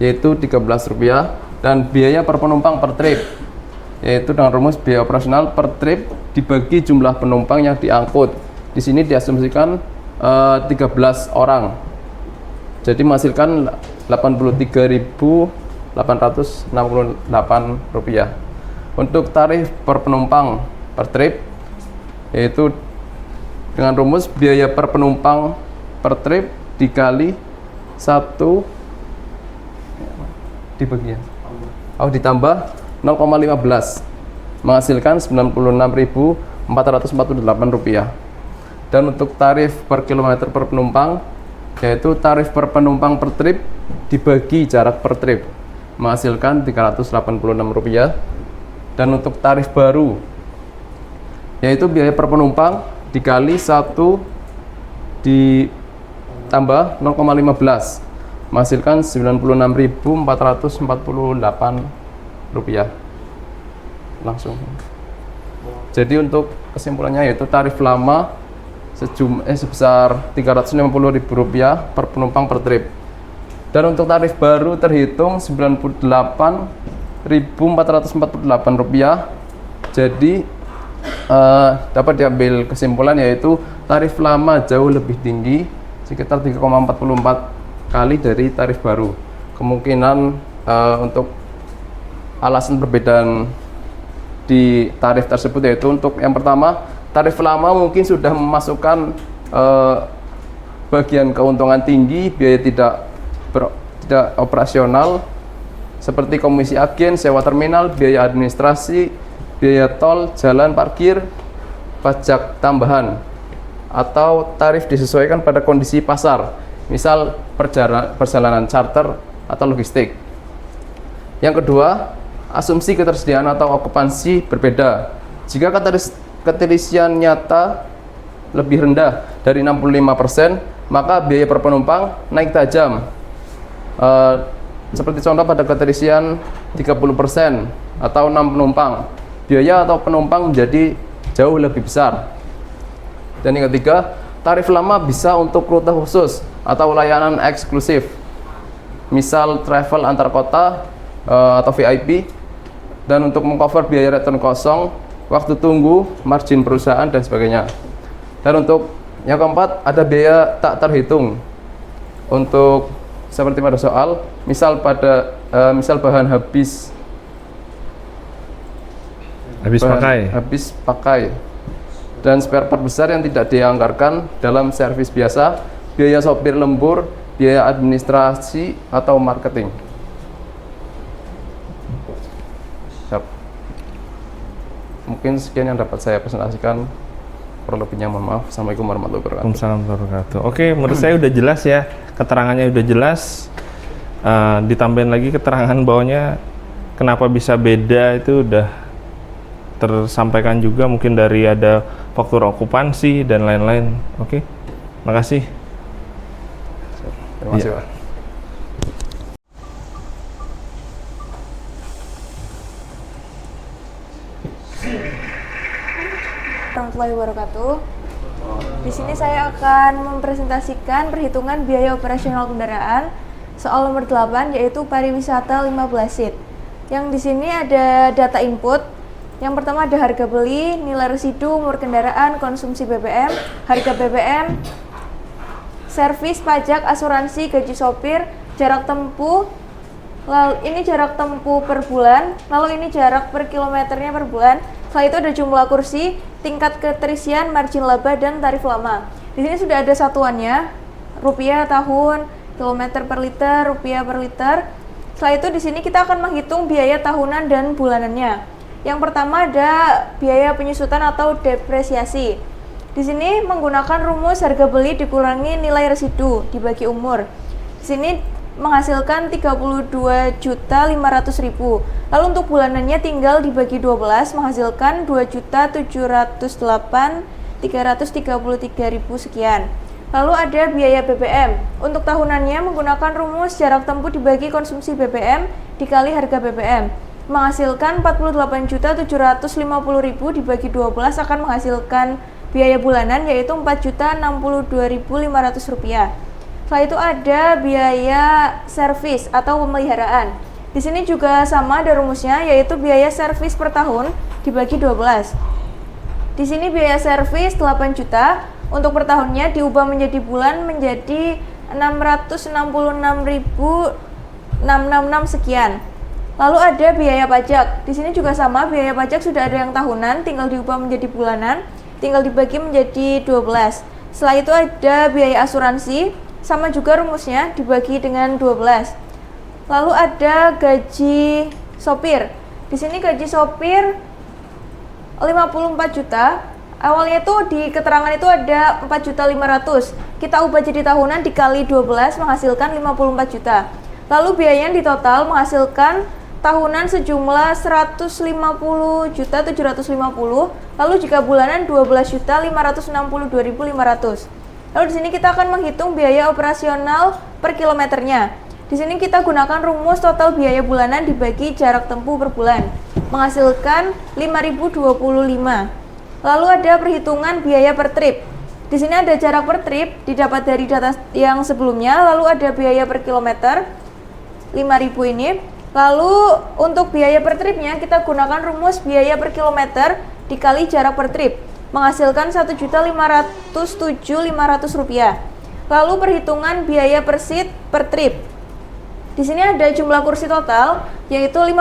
yaitu 13 rupiah. Dan biaya per penumpang per trip yaitu dengan rumus biaya operasional per trip dibagi jumlah penumpang yang diangkut. Di sini diasumsikan 13 orang jadi menghasilkan 83.868 rupiah. Untuk tarif per penumpang per trip yaitu dengan rumus biaya per penumpang per trip dikali 1 ditambah 0,15 menghasilkan 96.448 rupiah. Dan untuk tarif per kilometer per penumpang yaitu tarif per penumpang per trip dibagi jarak per trip menghasilkan 386 rupiah. Dan untuk tarif baru yaitu biaya per penumpang dikali 1 ditambah 0,15 menghasilkan 96.448 rupiah langsung. Jadi untuk kesimpulannya yaitu tarif lama sebesar Rp350.000 per penumpang per trip. Dan untuk tarif baru terhitung Rp98.448. Jadi dapat diambil kesimpulan yaitu tarif lama jauh lebih tinggi sekitar 3,44 kali dari tarif baru. Kemungkinan untuk alasan perbedaan di tarif tersebut yaitu untuk yang pertama, tarif lama mungkin sudah memasukkan bagian keuntungan tinggi, biaya tidak operasional seperti komisi agen, sewa terminal, biaya administrasi, biaya tol, jalan, parkir, pajak tambahan atau tarif disesuaikan pada kondisi pasar, misal perjalanan charter atau logistik. Yang kedua, asumsi ketersediaan atau okupansi berbeda. Jika keterisian nyata lebih rendah dari 65%, maka biaya per penumpang naik tajam. Seperti contoh pada keterisian 30% atau 6 penumpang, biaya atau penumpang menjadi jauh lebih besar. Dan yang ketiga, tarif lama bisa untuk rute khusus atau layanan eksklusif, misal travel antar kota atau VIP, dan untuk mengcover biaya return kosong, waktu tunggu, margin perusahaan, dan sebagainya. Dan untuk yang keempat, ada biaya tak terhitung untuk seperti pada soal, misal bahan habis pakai dan spare part besar yang tidak dianggarkan dalam servis biasa, biaya sopir lembur, biaya administrasi atau marketing. Siap. Mungkin sekian yang dapat saya presentasikan. Kurang lebihnya mohon maaf. Assalamualaikum warahmatullahi wabarakatuh. Waalaikumsalam warahmatullahi wabarakatuh. Oke, menurut saya udah jelas ya, keterangannya udah jelas. Ditambahin lagi keterangan bawahnya kenapa bisa beda itu udah tersampaikan juga, mungkin dari ada faktor okupansi dan lain-lain. Oke, makasih. Terima kasih, Pak. Warahmatullahi wabarakatuh. Di sini saya akan mempresentasikan perhitungan biaya operasional kendaraan soal nomor 8, yaitu pariwisata 15 seat. Yang di sini ada data input. Yang pertama ada harga beli, nilai residu, umur kendaraan, konsumsi BBM, harga BBM, servis, pajak, asuransi, gaji sopir, jarak tempuh. Lalu ini jarak tempuh per bulan, lalu ini jarak per kilometernya per bulan. Setelah itu ada jumlah kursi, tingkat keterisian, margin laba, dan tarif lama. Di sini sudah ada satuannya, rupiah tahun, kilometer per liter, rupiah per liter. Setelah itu di sini kita akan menghitung biaya tahunan dan bulanannya. Yang pertama ada biaya penyusutan atau depresiasi. Di sini menggunakan rumus harga beli dikurangi nilai residu dibagi umur. Di sini menghasilkan 32.500.000. Lalu untuk bulanannya tinggal dibagi 12 menghasilkan 2.708.333.000 sekian. Lalu ada biaya BBM. Untuk tahunannya menggunakan rumus jarak tempuh dibagi konsumsi BBM dikali harga BBM. Menghasilkan 48.750.000 dibagi 12 akan menghasilkan biaya bulanan yaitu 4.062.500 rupiah. Setelah itu ada biaya servis atau pemeliharaan. Di sini juga sama ada rumusnya, yaitu biaya servis per tahun dibagi 12. Di sini biaya servis 8 juta, untuk per tahunnya diubah menjadi bulan menjadi 666.666 sekian. Lalu ada biaya pajak. Di sini juga sama, biaya pajak sudah ada yang tahunan, tinggal diubah menjadi bulanan, tinggal dibagi menjadi 12. Setelah itu ada biaya asuransi, sama juga rumusnya dibagi dengan 12. Lalu ada gaji sopir. Di sini gaji sopir 54 juta. Awalnya itu di keterangan itu ada 4.500.000. Kita ubah jadi tahunan dikali 12 menghasilkan 54 juta. Lalu biayanya di total menghasilkan tahunan sejumlah 150.750. Lalu jika bulanan 12.562.500. Lalu di sini kita akan menghitung biaya operasional per kilometernya. Di sini kita gunakan rumus total biaya bulanan dibagi jarak tempuh per bulan, menghasilkan 5.025. Lalu ada perhitungan biaya per trip. Di sini ada jarak per trip didapat dari data yang sebelumnya, lalu ada biaya per kilometer 5.000 ini. Lalu untuk biaya per tripnya kita gunakan rumus biaya per kilometer dikali jarak per trip, menghasilkan 1.507.500 rupiah. Lalu perhitungan biaya per seat per trip. Di sini ada jumlah kursi total yaitu 15.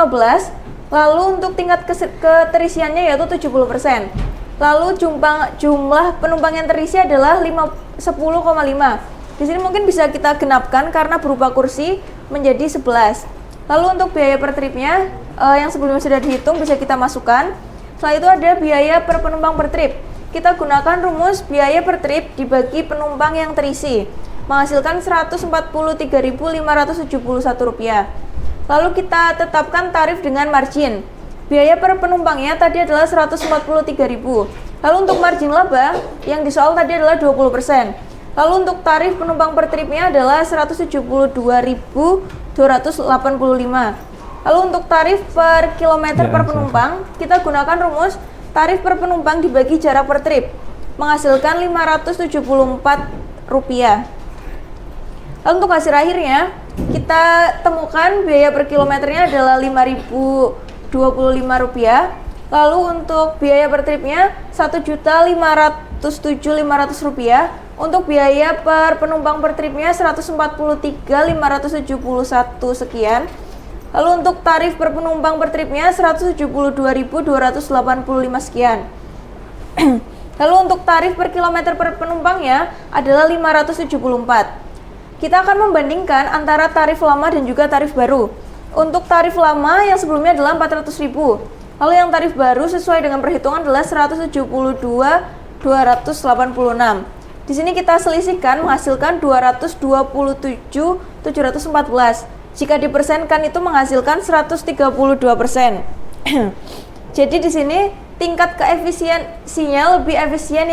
Lalu untuk tingkat keterisiannya yaitu 70%. Lalu jumlah penumpang yang terisi adalah 10,5. Di sini mungkin bisa kita genapkan karena berupa kursi menjadi 11. Lalu untuk biaya per tripnya yang sebelumnya sudah dihitung bisa kita masukkan. Setelah itu ada biaya per penumpang per trip. kita gunakan rumus biaya per trip dibagi penumpang yang terisi, menghasilkan Rp143.571. Lalu kita tetapkan tarif dengan margin. Biaya per penumpangnya tadi adalah Rp143.000. Lalu untuk margin laba yang disoal tadi adalah 20%. Lalu untuk tarif penumpang per tripnya adalah Rp172.285. Lalu untuk tarif per kilometer per penumpang, kita gunakan rumus tarif per penumpang dibagi jarak per trip, menghasilkan Rp574. Lalu untuk hasil akhirnya, kita temukan biaya per kilometernya adalah Rp5.025. Lalu untuk biaya per tripnya Rp1.507.500. Untuk biaya per penumpang per tripnya Rp143.571 sekian. Lalu untuk tarif per penumpang per tripnya Rp172.285 sekian. Lalu untuk tarif per kilometer per penumpangnya adalah Rp574. Kita akan membandingkan antara tarif lama dan juga tarif baru. Untuk tarif lama yang sebelumnya adalah Rp400.000. Lalu yang tarif baru sesuai dengan perhitungan adalah Rp172.286. Di sini kita selisihkan menghasilkan 227.714. Jika dipersenkan itu menghasilkan 132%. Jadi di sini tingkat keefisiensinya lebih efisien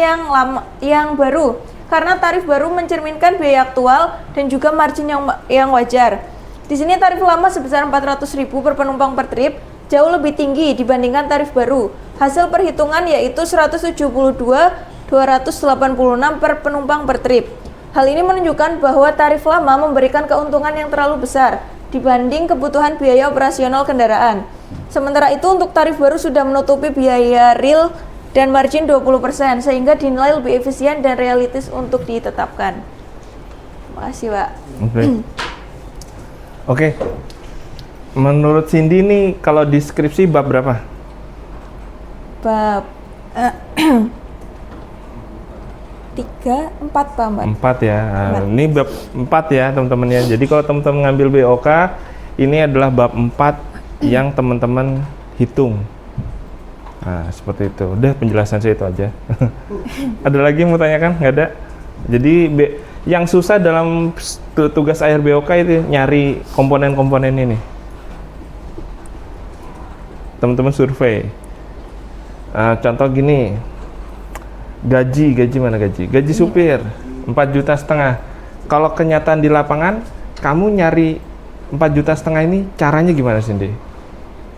yang baru, karena tarif baru mencerminkan biaya aktual dan juga margin yang wajar. Di sini tarif lama sebesar Rp400.000 per penumpang per trip jauh lebih tinggi dibandingkan tarif baru. Hasil perhitungan yaitu Rp172.286 per penumpang per trip. Hal ini menunjukkan bahwa tarif lama memberikan keuntungan yang terlalu besar dibanding kebutuhan biaya operasional kendaraan. Sementara itu untuk tarif baru sudah menutupi biaya real dan margin 20%, sehingga dinilai lebih efisien dan realistis untuk ditetapkan. Terima kasih, Pak. Oke. Menurut Cindy nih, kalau deskripsi bab berapa? Bab 3, 4 Pak. 4 ya. Nah, ini bab 4 ya teman-teman ya. Jadi kalau teman-teman ngambil BOK, ini adalah bab 4 yang teman-teman hitung. Nah, seperti itu. Udah penjelasan saya itu aja. Ada lagi yang mau tanyakan? Nggak ada? Jadi yang susah dalam tugas akhir BOK itu nyari komponen-komponen ini. Teman-teman survei. Contoh gini. Gaji mana gaji? Gaji supir 4,5 juta. Kalau kenyataan di lapangan, kamu nyari 4,5 juta ini caranya gimana, Cindy?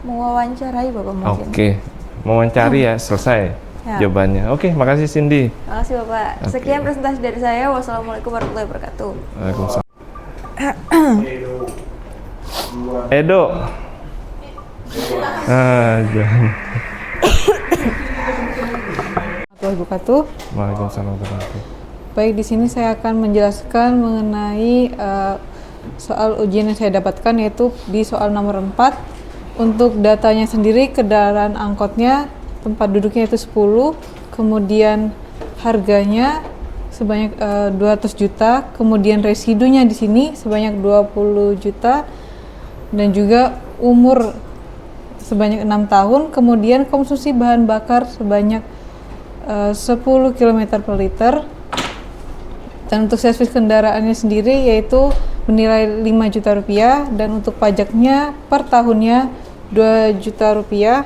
Mewawancarai Bapak mungkin. Oke. Mewawancari ya, selesai jawabannya. Oke, makasih Cindy. Makasih Bapak. Sekian presentasi dari saya. Wassalamualaikum warahmatullahi wabarakatuh. Waalaikumsalam. Edo. Jangan. Wabarakatuh. Waalaikumsalam warahmatullahi. Baik, di sini saya akan menjelaskan mengenai soal ujian yang saya dapatkan, yaitu di soal nomor 4. Untuk datanya sendiri, kendaraan angkotnya tempat duduknya itu 10, kemudian harganya sebanyak 200 juta, kemudian residunya di sini sebanyak 20 juta, dan juga umur sebanyak 6 tahun, kemudian konsumsi bahan bakar sebanyak 10 km per liter. Dan untuk servis kendaraannya sendiri yaitu bernilai 5 juta rupiah, dan untuk pajaknya per tahunnya 2 juta rupiah.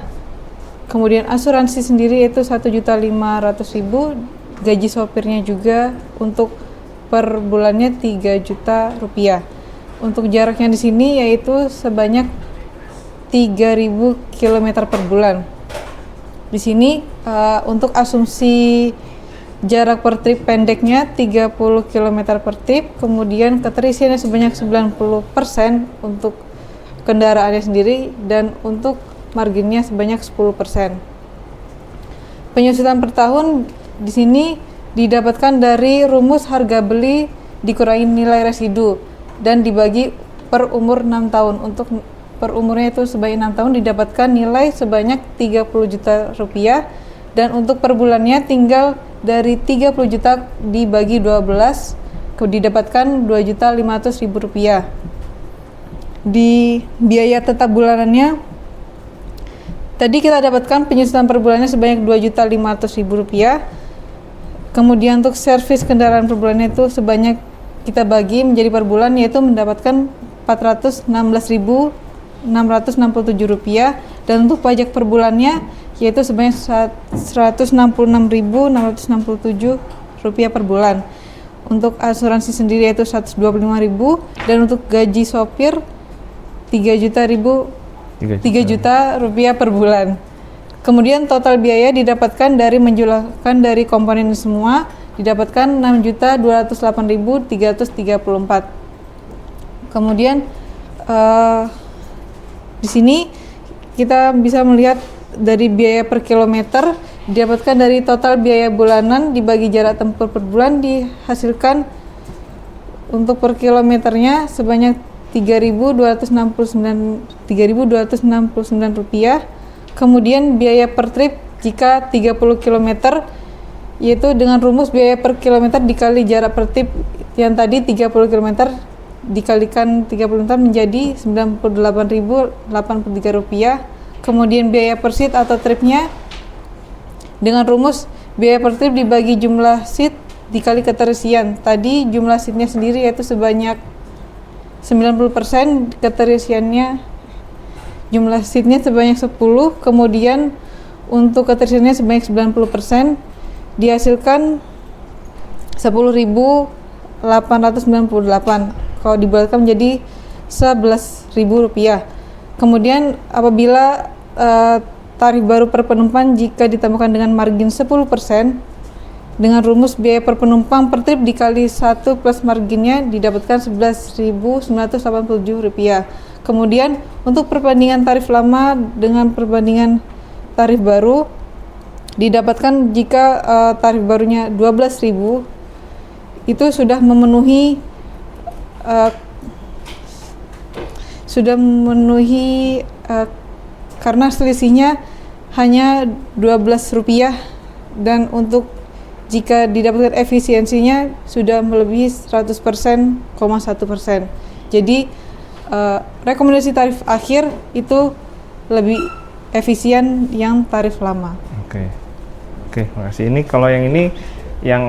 Kemudian asuransi sendiri yaitu 1.500.000, gaji sopirnya juga untuk per bulannya 3 juta rupiah. Untuk jaraknya di sini yaitu sebanyak 3.000 km per bulan. Di sini untuk asumsi jarak per trip pendeknya 30 km per trip, kemudian keterisiannya sebanyak 90% untuk kendaraannya sendiri, dan untuk marginnya sebanyak 10%. Penyusutan per tahun di sini didapatkan dari rumus harga beli dikurangi nilai residu dan dibagi per umur 6 tahun. Untuk per umurnya itu sebanyak 6 tahun didapatkan nilai sebanyak 30 juta rupiah, dan untuk per bulannya tinggal dari 30 juta dibagi 12 didapatkan 2.500.000 rupiah. Di biaya tetap bulanannya tadi kita dapatkan penyusutan per bulannya sebanyak 2.500.000 rupiah, Kemudian untuk servis kendaraan per bulannya itu sebanyak kita bagi menjadi per bulan, yaitu mendapatkan Rp416.667, dan untuk pajak per bulannya yaitu sebanyak Rp166.667 per bulan. Untuk asuransi sendiri yaitu Rp125.000, dan untuk gaji sopir Rp3 per bulan. Kemudian total biaya didapatkan dari menjumlahkan dari komponen ini semua didapatkan Rp6.028.334. Kemudian di sini kita bisa melihat dari biaya per kilometer didapatkan dari total biaya bulanan dibagi jarak tempuh per bulan, dihasilkan untuk per kilometernya sebanyak Rp3.269. Kemudian biaya per trip jika 30 km, yaitu dengan rumus biaya per kilometer dikali jarak per trip yang tadi 30 km dikalikan 30 km menjadi Rp98.083. Kemudian biaya per seat atau tripnya dengan rumus biaya per trip dibagi jumlah seat dikali keterisian. Tadi jumlah seatnya sendiri yaitu sebanyak 90%, keterisiannya jumlah seatnya sebanyak 10, kemudian untuk keterisiannya sebanyak 90%, dihasilkan 10.898. Kalau dibulatkan menjadi Rp11.000. Kemudian apabila tarif baru per penumpang jika ditambahkan dengan margin 10% dengan rumus biaya per penumpang per trip dikali 1 plus marginnya didapatkan Rp11.987. Kemudian untuk perbandingan tarif lama dengan perbandingan tarif baru didapatkan jika tarif barunya 12.000 itu sudah memenuhi karena selisihnya hanya Rp12, dan untuk jika didapatkan efisiensinya sudah melebihi 100,1%. Jadi rekomendasi tarif akhir itu lebih efisien yang tarif lama. Oke, makasih. Ini kalau yang ini yang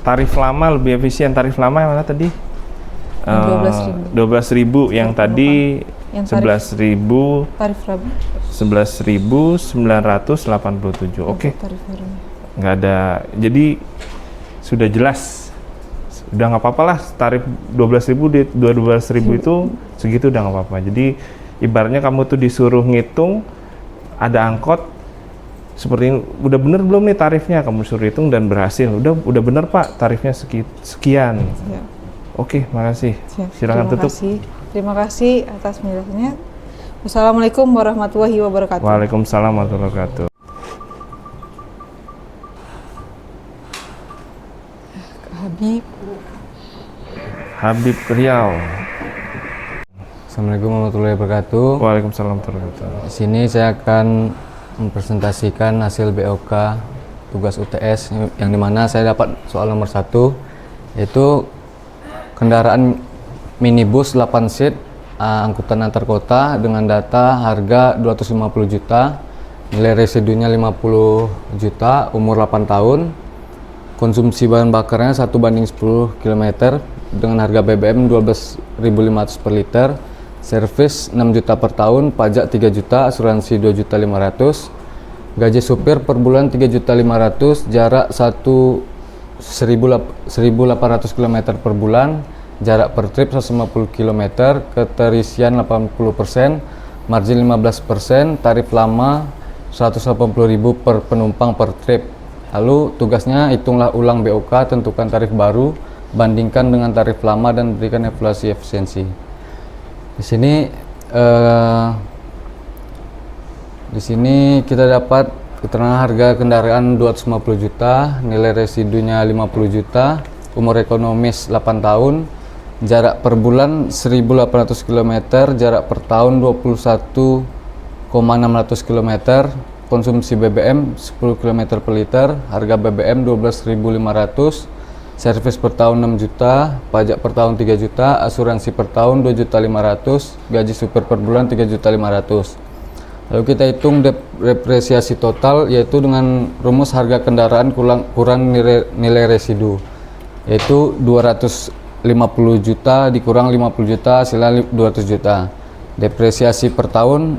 tarif lama lebih efisien, tarif lama yang mana tadi? 12.000. Yang tadi 11.000. Tarif lama 11.987. Oke. Nggak ada. Jadi sudah jelas. Udah nggak apa-apa lah, tarif 12.000 di 12.000 itu segitu udah nggak apa-apa. Jadi ibaratnya kamu tuh disuruh ngitung ada angkot seperti ini, udah bener belum nih tarifnya, kamu suruh hitung dan berhasil, udah bener Pak tarifnya sekian. Ya. Oke, makasih. Silakan tutup. Terima kasih atas penjelasannya. Wassalamualaikum warahmatullahi wabarakatuh. Waalaikumsalam warahmatullahi wabarakatuh. Habib Riau. Assalamualaikum warahmatullahi wabarakatuh. Waalaikumsalam warahmatullahi wabarakatuh. Di sini saya akan mempresentasikan hasil BOK tugas UTS yang dimana saya dapat soal nomor 1, yaitu kendaraan minibus 8 seat angkutan antar kota dengan data harga 250 juta, nilai residunya 50 juta, umur 8 tahun, konsumsi bahan bakarnya 1:10 km dengan harga BBM 12.500 per liter, servis 6 juta per tahun, pajak 3 juta, asuransi 2.500.000, gaji supir per bulan 3.500.000, jarak 1.800 km per bulan, jarak per trip 150 km, keterisian 80%, margin 15%, tarif lama 180.000 per penumpang per trip. Lalu tugasnya hitunglah ulang BOK, tentukan tarif baru, bandingkan dengan tarif lama dan berikan evaluasi efisiensi. Di sini kita dapat keterangan harga kendaraan 250 juta, nilai residunya 50 juta, umur ekonomis 8 tahun, jarak per bulan 1.800 km, jarak per tahun 21,600 km, konsumsi BBM 10 km per liter, harga BBM 12.500, servis per tahun 6 juta, pajak per tahun 3 juta, asuransi per tahun 2.500.000, gaji supir per bulan 3.500.000. Lalu kita hitung depresiasi total, yaitu dengan rumus harga kendaraan kurang nilai residu, yaitu 250 juta dikurang 50 juta hasilnya 200 juta. Depresiasi per tahun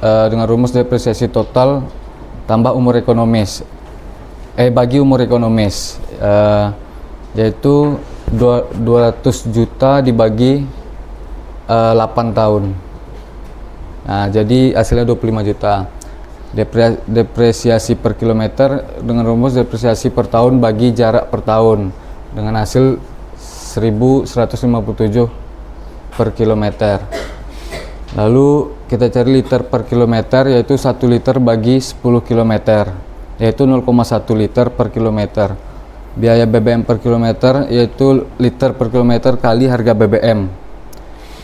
dengan rumus depresiasi total tambah umur ekonomis, bagi umur ekonomis, yaitu 200 juta dibagi 8 tahun. Nah, jadi hasilnya 25 juta. Depresiasi per kilometer dengan rumus depresiasi per tahun bagi jarak per tahun dengan hasil 1157 per kilometer. Lalu kita cari liter per kilometer, yaitu 1 liter bagi 10 kilometer, yaitu 0,1 liter per kilometer. Biaya BBM per kilometer yaitu liter per kilometer kali harga BBM.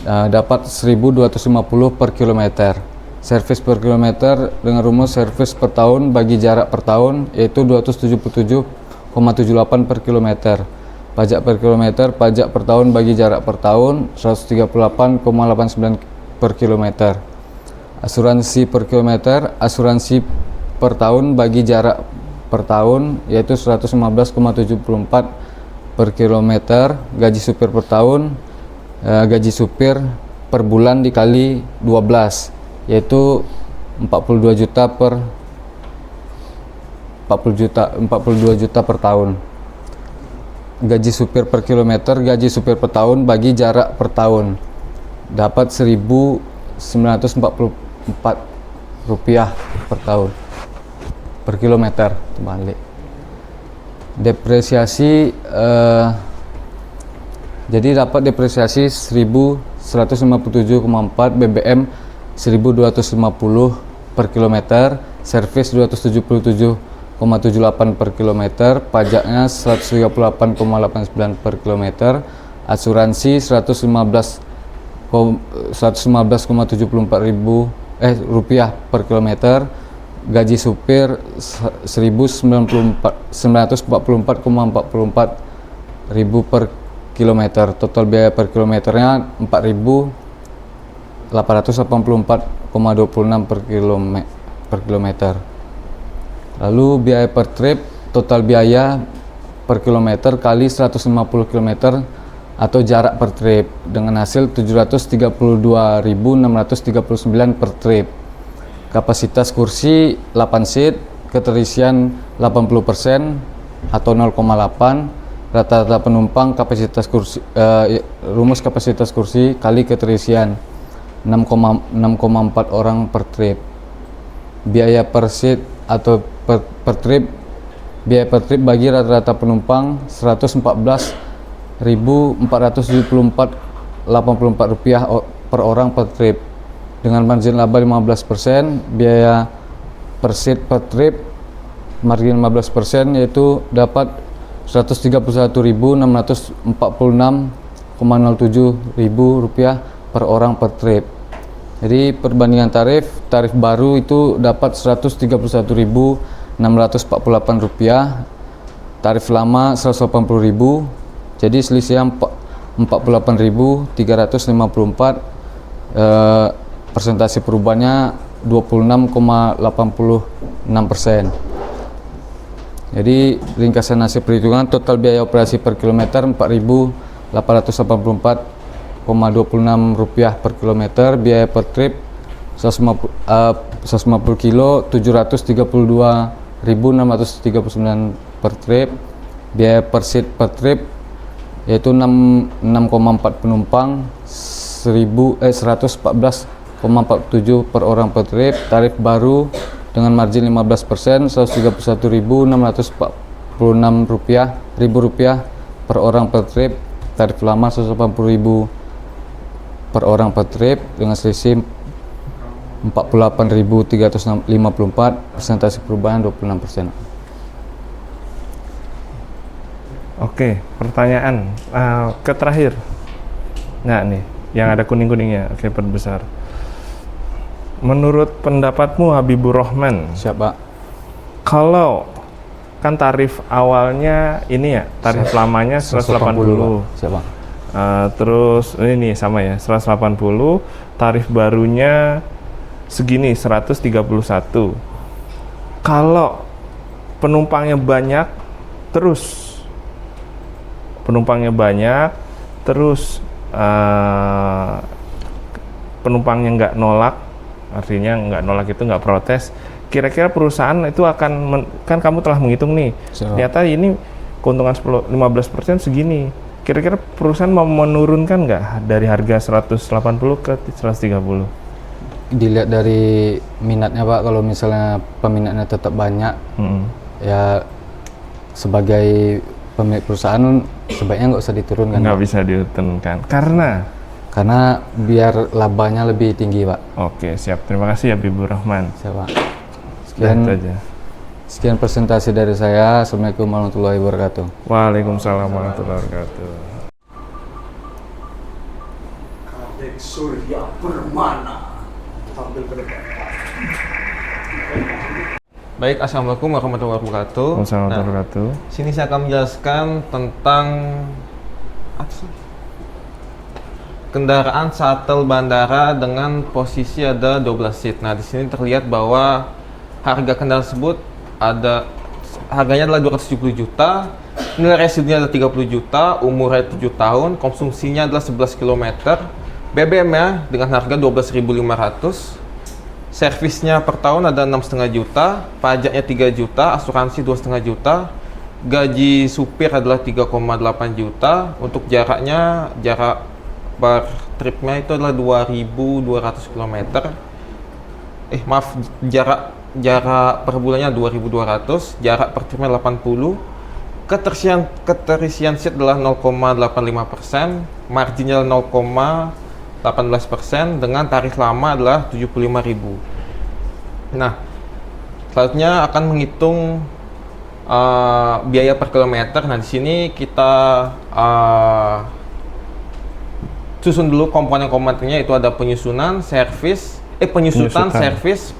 Dapat 1.250 per kilometer. Servis per kilometer dengan rumus servis per tahun bagi jarak per tahun yaitu 277,78 per kilometer. Pajak per kilometer, pajak per tahun bagi jarak per tahun 138,89 per kilometer. Asuransi per kilometer, asuransi per tahun bagi jarak per tahun yaitu 115,74 per kilometer. Gaji supir per tahun, gaji supir per bulan dikali 12 yaitu 42 juta per tahun. Gaji supir per kilometer, gaji supir per tahun bagi jarak per tahun dapat 1.944 rupiah per tahun per kilometer terbalik. Depresiasi jadi dapat depresiasi 1.157,4 BBM 1.250 per kilometer, servis 277,78 per kilometer, pajaknya 138,89 per kilometer, asuransi 115,74 ribu rupiah per kilometer, gaji supir 1.944,44 ribu per kilometer. Total biaya per kilometernya 4.884,26 per kilometer. Lalu biaya per trip, total biaya per kilometer kali 150 km atau jarak per trip dengan hasil 732.639 per trip. Kapasitas kursi 8 seat, keterisian 80% atau 0,8. Rata-rata penumpang kapasitas kursi, rumus kapasitas kursi kali keterisian 6,4 orang per trip. Biaya per seat atau per trip, biaya per trip bagi rata-rata penumpang 114.474,84 rupiah per orang per trip. Dengan margin laba 15%, biaya per seat per trip margin 15% yaitu dapat 131.646,07 ribu rupiah per orang per trip. Jadi perbandingan tarif baru itu dapat 131.648 rupiah, tarif lama 180.000, jadi selisih 48.354, persentase perubahannya 26,86%. Jadi ringkasan hasil perhitungan, total biaya operasi per kilometer 4.884,26 rupiah per kilometer, biaya per trip 150 kilo 732.639 per trip, biaya per seat per trip yaitu 6,4 penumpang 114,47 per orang per trip. Tarif baru dengan margin 15% 131.646 rupiah per orang per trip. Tarif lama 180.000 per orang per trip dengan selisih 48.354, persentase perubahan 26%. Oke, pertanyaan ke terakhir. Nah nih, yang ada kuning-kuningnya. Oke, perbesar. Menurut pendapatmu Habibur Rahman, Siapa? Kalau kan tarif awalnya ini ya, tarif lamanya 180. Siapa? Terus ini sama ya, 180, tarif barunya segini 131. Kalau penumpangnya banyak terus penumpangnya nggak nolak, artinya nggak nolak itu nggak protes, kira-kira perusahaan itu akan kan kamu telah menghitung nih, ternyata ini keuntungan 15% segini, kira-kira perusahaan mau menurunkan nggak dari harga 180 ke 130? Dilihat dari minatnya Pak, kalau misalnya peminatnya tetap banyak, ya sebagai pemilik perusahaan sebaiknya nggak usah diturunkan. Nggak bisa diturunkan, karena biar labanya lebih tinggi Pak. Oke, siap. Terima kasih Habibur Rahman. Siap Pak. Sekian presentasi dari saya. Assalamualaikum warahmatullahi wabarakatuh. Waalaikumsalam warahmatullahi wabarakatuh. Kadek Surya Permana tampil ke depan. Baik, assalamualaikum warahmatullahi wabarakatuh. Waalaikumsalam warahmatullahi wabarakatuh. Sini saya akan menjelaskan tentang kendaraan shuttle bandara dengan posisi ada 12 seat. Nah, di sini terlihat bahwa harga kendaraan tersebut harganya adalah 270 juta, nilai residunya adalah 30 juta, umurnya 7 tahun, konsumsinya adalah 11 km, BBM-nya dengan harga 12.500, servisnya per tahun ada 6,5 juta, pajaknya 3 juta, asuransi 2,5 juta, gaji supir adalah 3,8 juta, untuk jarak per tripnya itu adalah 2.200 km. Jarak per bulannya 2.200, jarak per tripnya 80. Keterisian seat adalah 0,85%, marginnya 0,18%, dengan tarif lama adalah 75.000. Nah, selanjutnya akan menghitung biaya per kilometer. Nah, di sini kita susun dulu komponen-komponennya, itu ada penyusutan, servis,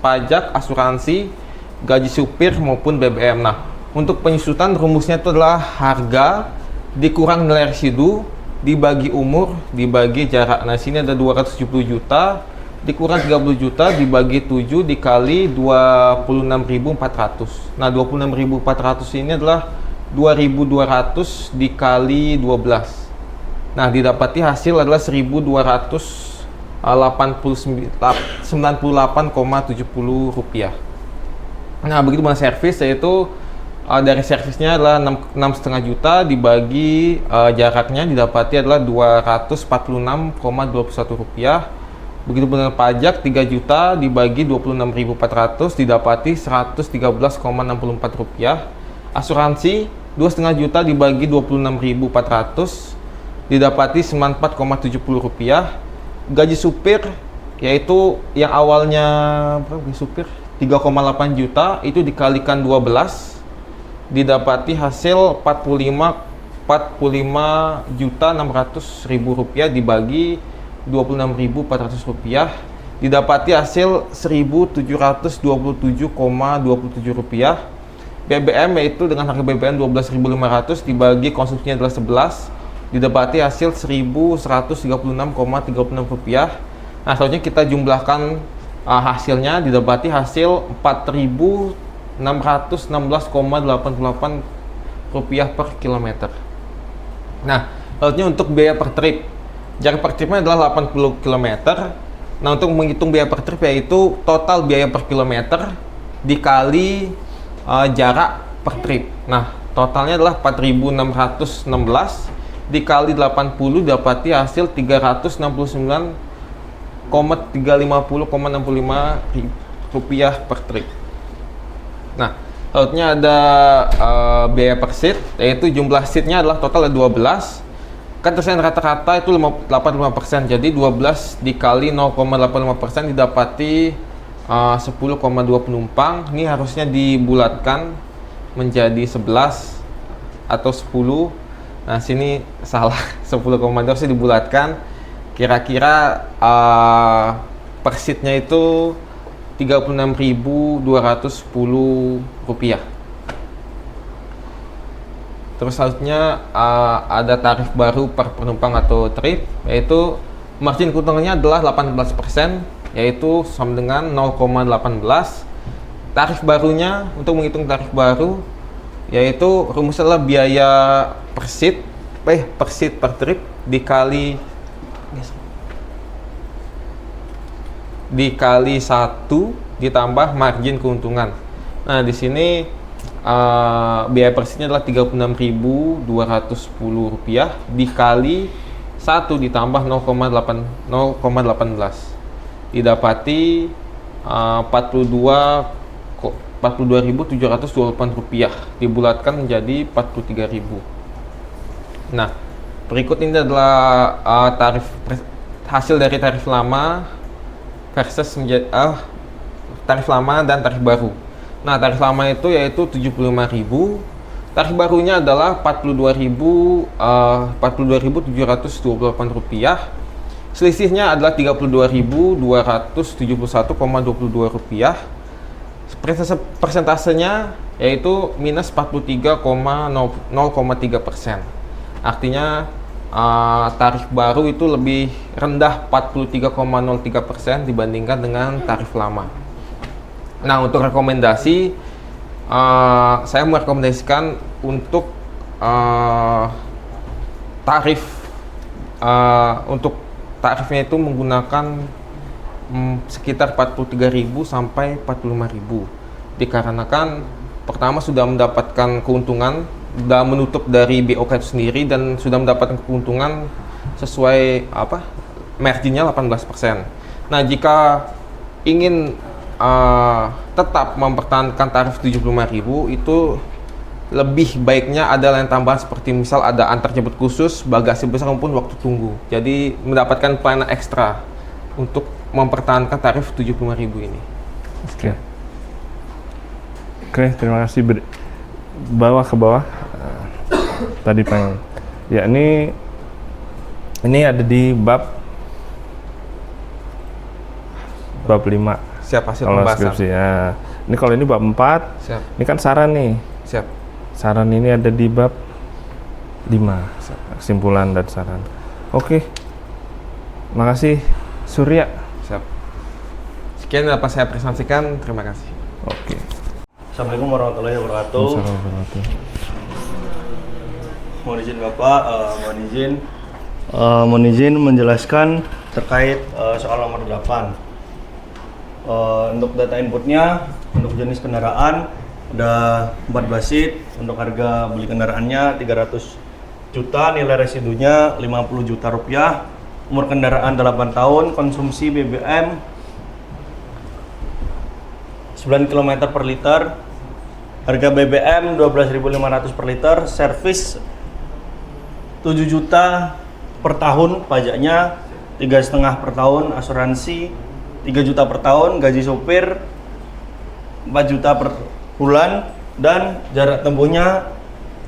pajak, asuransi, gaji supir maupun BBM. Nah, untuk penyusutan rumusnya itu adalah harga dikurang nilai residu dibagi umur dibagi jarak. Nah, sini ada 270 juta dikurang 30 juta dibagi 7 dikali 26.400. Nah, 26.400 ini adalah 2.200 dikali 12. Nah, didapati hasil adalah 1.298,70 rupiah. Nah, begitu dengan servis, yaitu dari servisnya adalah 6,5 juta dibagi jaraknya didapati adalah 246,21 rupiah. Begitu dengan pajak 3 juta dibagi 26.400 didapati 113,64 rupiah. Asuransi 2,5 juta dibagi 26.400 didapati 94,70 rupiah. Gaji supir, yaitu yang awalnya gaji supir 3,8 juta itu dikalikan 12 didapati hasil 45.600.000 rupiah dibagi 26.400 rupiah didapati hasil 1.727,27 rupiah. BBM, yaitu dengan harga BBM 12.500 dibagi konsumsinya adalah 11 didapati hasil 1.136,36 rupiah. Nah, selanjutnya kita jumlahkan hasilnya didapati hasil 4.616,88 rupiah per kilometer. Nah, selanjutnya untuk biaya per trip, jarak per tripnya adalah 80 km. Nah, untuk menghitung biaya per trip, yaitu total biaya per kilometer dikali jarak per trip. Nah, totalnya adalah 4.616 dikali 80 dapati hasil 369,350,65 rupiah per trip. Nah, selanjutnya ada biaya per seat, yaitu jumlah seatnya adalah total 12. Keterisian rata-rata itu 85%, jadi 12 dikali 0,85% didapati 10,2 penumpang. Ini harusnya dibulatkan menjadi 11 atau 10. Nah, sini salah, 10,2 harusnya dibulatkan. Kira-kira per seatnya itu 36.210 rupiah. Terus selanjutnya ada tarif baru per penumpang atau trip, yaitu margin keuntungannya adalah 18%, yaitu sama dengan 0,18. Tarif barunya, untuk menghitung tarif baru, yaitu rumusnya adalah biaya per seat per trip dikali 1 ditambah margin keuntungan. Nah, di sini biaya per seatnya adalah Rp36.210 dikali 1 ditambah 0,18 didapati Rp42.728 dibulatkan menjadi 43.000. Nah, berikut ini adalah hasil dari tarif lama versus tarif lama dan tarif baru. Nah, tarif lama itu yaitu 75.000, tarif barunya adalah Rp42.728. Selisihnya adalah Rp32.271,22. Persentasenya yaitu minus 43,03%. Artinya tarif baru itu lebih rendah 43,03% dibandingkan dengan tarif lama. Nah, untuk rekomendasi, saya merekomendasikan untuk tarifnya itu menggunakan sekitar 43.000 sampai 45.000. Dikarenakan pertama sudah mendapatkan keuntungan, sudah menutup dari BOK itu sendiri dan sudah mendapatkan keuntungan sesuai marginnya 18%. Nah, jika ingin tetap mempertahankan tarif 75.000, itu lebih baiknya ada lain tambahan seperti misal ada antar jemput khusus, bagasi besar maupun waktu tunggu. Jadi mendapatkan pelayanan ekstra untuk mempertahankan tarif 75.000 ini. Oke, terima kasih. Bawah ke bawah. Tadi pengen. Ya, ini ada di bab 5. Siap, hasil pembahasan. Ya. Ini kalau ini bab 4. Siap. Ini kan saran nih. Siap. Saran ini ada di bab 5. Kesimpulan dan saran. Oke. Makasih Surya. Siap. Sekian dapat saya presentasikan. Terima kasih. Oke. Assalamualaikum warahmatullahi wabarakatuh. Mohon izin Bapak, mohon izin menjelaskan terkait soal nomor 8. Untuk data inputnya, untuk jenis kendaraan ada 14 seat, untuk harga beli kendaraannya 300 juta, nilai residunya 50 juta rupiah, umur kendaraan 8 tahun, konsumsi BBM 9 km per liter, harga BBM 12.500 per liter, servis 7 juta per tahun, pajaknya 3,5 per tahun, asuransi 3 juta per tahun, gaji sopir 4 juta per bulan, dan jarak tempuhnya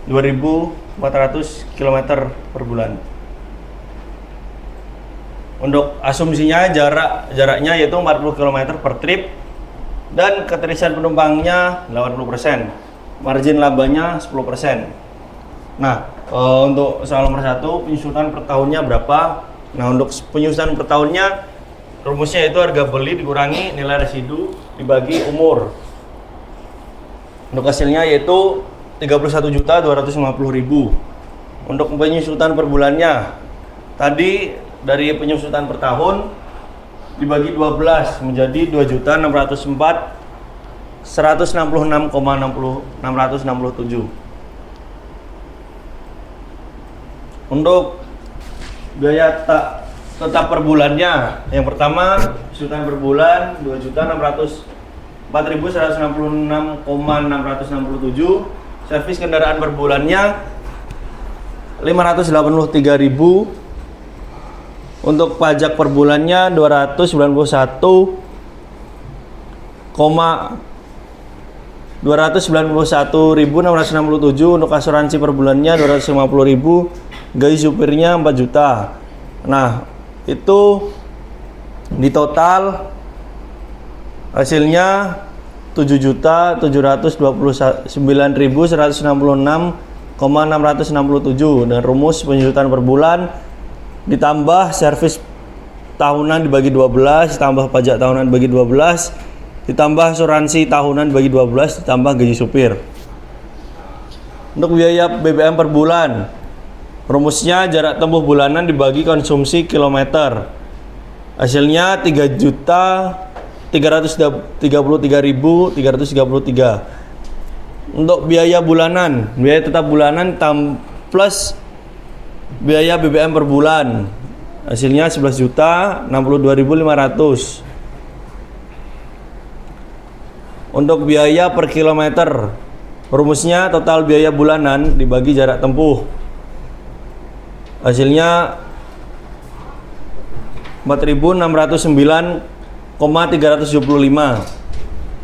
2.400 km per bulan. Untuk asumsinya jaraknya yaitu 40 km per trip, dan keterisian penumpangnya 80%, margin labanya 10%. Nah, untuk soal nomor 1, penyusutan per tahunnya berapa? Nah, untuk penyusutan per tahunnya, rumusnya itu harga beli dikurangi nilai residu dibagi umur. Untuk hasilnya yaitu 31.250.000. Untuk penyusutan per bulannya, tadi dari penyusutan per tahun dibagi 12 menjadi 2.166,667. Untuk biaya tetap per bulannya, yang pertama penyusutan per bulan 2.404.166,667. Servis kendaraan per bulannya 583.000. Untuk pajak per bulannya 291.667. Untuk asuransi per bulannya 250.000. Gaji supirnya 4 juta. Nah, itu di total hasilnya 7.729.166,667 dengan rumus penyusutan per bulan ditambah servis tahunan dibagi 12, ditambah pajak tahunan dibagi 12, ditambah asuransi tahunan dibagi 12, ditambah gaji supir. Untuk biaya BBM per bulan, rumusnya jarak tempuh bulanan dibagi konsumsi kilometer. Hasilnya 3.333.333. Untuk biaya bulanan, biaya tetap bulanan plus biaya BBM per bulan. Hasilnya 11.062.500. Untuk biaya per kilometer, rumusnya total biaya bulanan dibagi jarak tempuh. Hasilnya 4.609,375.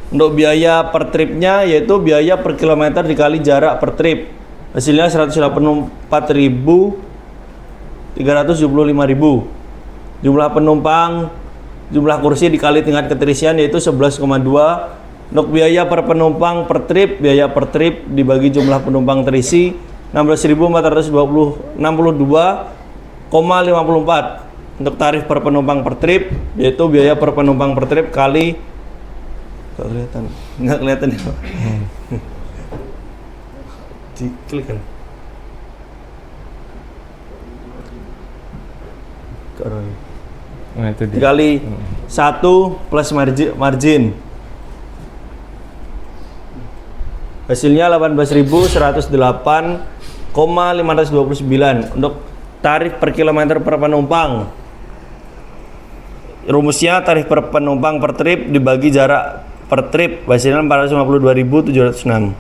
Untuk biaya per tripnya yaitu biaya per kilometer dikali jarak per trip. Hasilnya 184.375.000. Jumlah penumpang, jumlah kursi dikali tingkat keterisian yaitu 11,2. Untuk biaya per penumpang per trip, biaya per trip dibagi jumlah penumpang terisi 16.462,54. Untuk tarif per penumpang per trip yaitu biaya per penumpang per trip kali nggak kelihatan ya. Diklik kan. Nah, itu dia. Dikali 1 plus margin. Hasilnya 18.108,529 untuk tarif per kilometer per penumpang. Rumusnya tarif per penumpang per trip dibagi jarak per trip, hasilnya 452.706.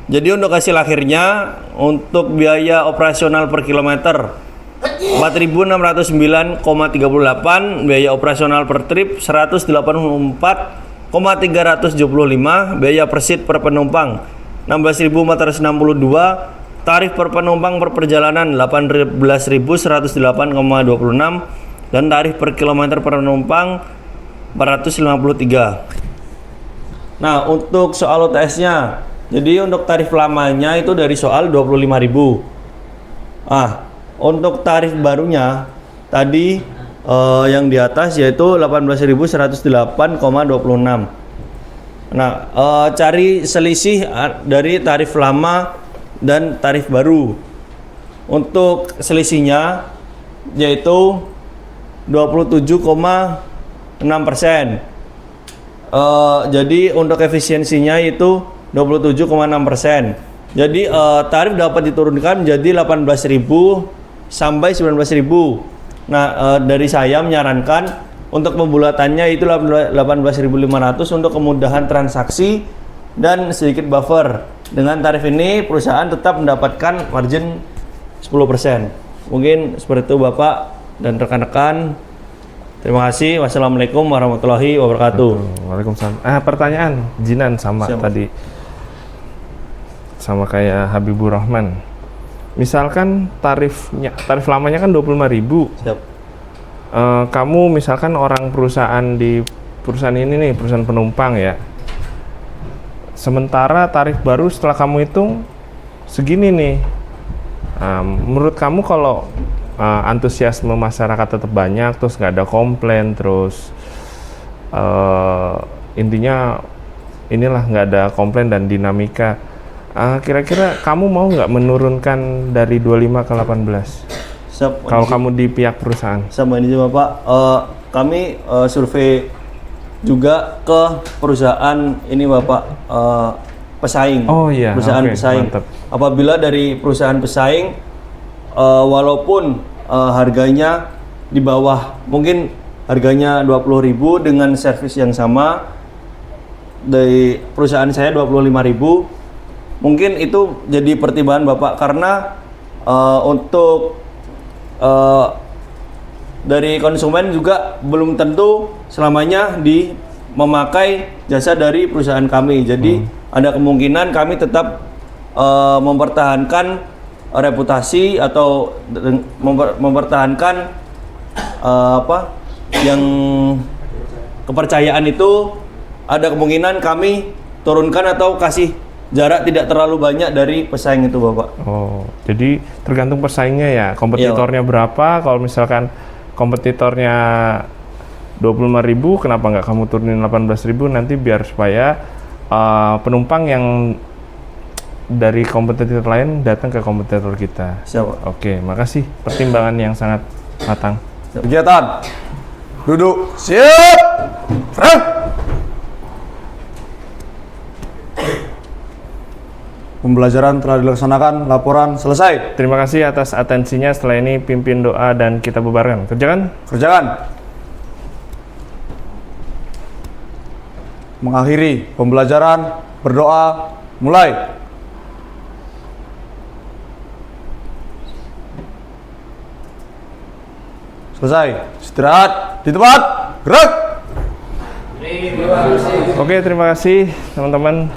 Jadi untuk hasil akhirnya untuk biaya operasional per kilometer 4.609,38, biaya operasional per trip 184,375, biaya per seat per penumpang 16.462, tarif per penumpang per perjalanan 18.108,26, dan tarif per kilometer per penumpang 453. Nah, untuk soal UTS-nya, jadi untuk tarif lamanya itu dari soal 25.000. Untuk tarif barunya tadi yang di atas yaitu 18.108,26. Nah, cari selisih dari tarif lama dan tarif baru. Untuk selisihnya yaitu 27,6%. Jadi untuk efisiensinya itu 27,6%. Jadi tarif dapat diturunkan menjadi 18.000 sampai 19.000. Nah, dari saya menyarankan untuk pembulatannya itu 18.500 untuk kemudahan transaksi dan sedikit buffer. Dengan tarif ini perusahaan tetap mendapatkan margin 10%. Mungkin seperti itu Bapak dan rekan-rekan. Terima kasih. Wassalamualaikum warahmatullahi wabarakatuh. Waalaikumsalam. Pertanyaan Jinan sama Siapa? tadi. Sama kayak Habibur Rahman. Misalkan tarif lamanya kan 25.000. Siap. Kamu misalkan orang perusahaan di perusahaan ini nih, perusahaan penumpang ya. Sementara tarif baru setelah kamu hitung segini nih. Menurut kamu kalau antusiasme masyarakat tetap banyak, terus nggak ada komplain, terus intinya inilah nggak ada komplain dan dinamika. Kira-kira kamu mau nggak menurunkan dari 25 ke 18? Kalau kamu di pihak perusahaan. Sama ini juga Pak, kami survei juga ke perusahaan ini Bapak, pesaing. Oh iya, perusahaan okay, pesaing. mantap. Apabila dari perusahaan pesaing, walaupun harganya di bawah, mungkin harganya 20.000 dengan servis yang sama, dari perusahaan saya 25.000. Mungkin itu jadi pertimbangan Bapak karena untuk dari konsumen juga belum tentu selamanya memakai jasa dari perusahaan kami. Jadi ada kemungkinan kami tetap mempertahankan reputasi atau mempertahankan yang kepercayaan itu. Ada kemungkinan kami turunkan atau kasih jarak tidak terlalu banyak dari pesaing itu Bapak. Oh, jadi tergantung pesaingnya ya, kompetitornya berapa. Kalau misalkan kompetitornya 25.000, kenapa nggak kamu turunin 18.000 nanti biar supaya penumpang yang dari kompetitor lain datang ke kompetitor kita. Siap. Oke, makasih pertimbangan yang sangat matang. Kegiatan. Duduk. Siap. Pembelajaran telah dilaksanakan, laporan selesai. Terima kasih atas atensinya. Setelah ini pimpin doa dan kita bubarkan. Kerjakan. Kerjakan. Mengakhiri pembelajaran, berdoa, mulai. Selesai. Istirahat di tempat. Gerak. Oke, terima kasih teman-teman.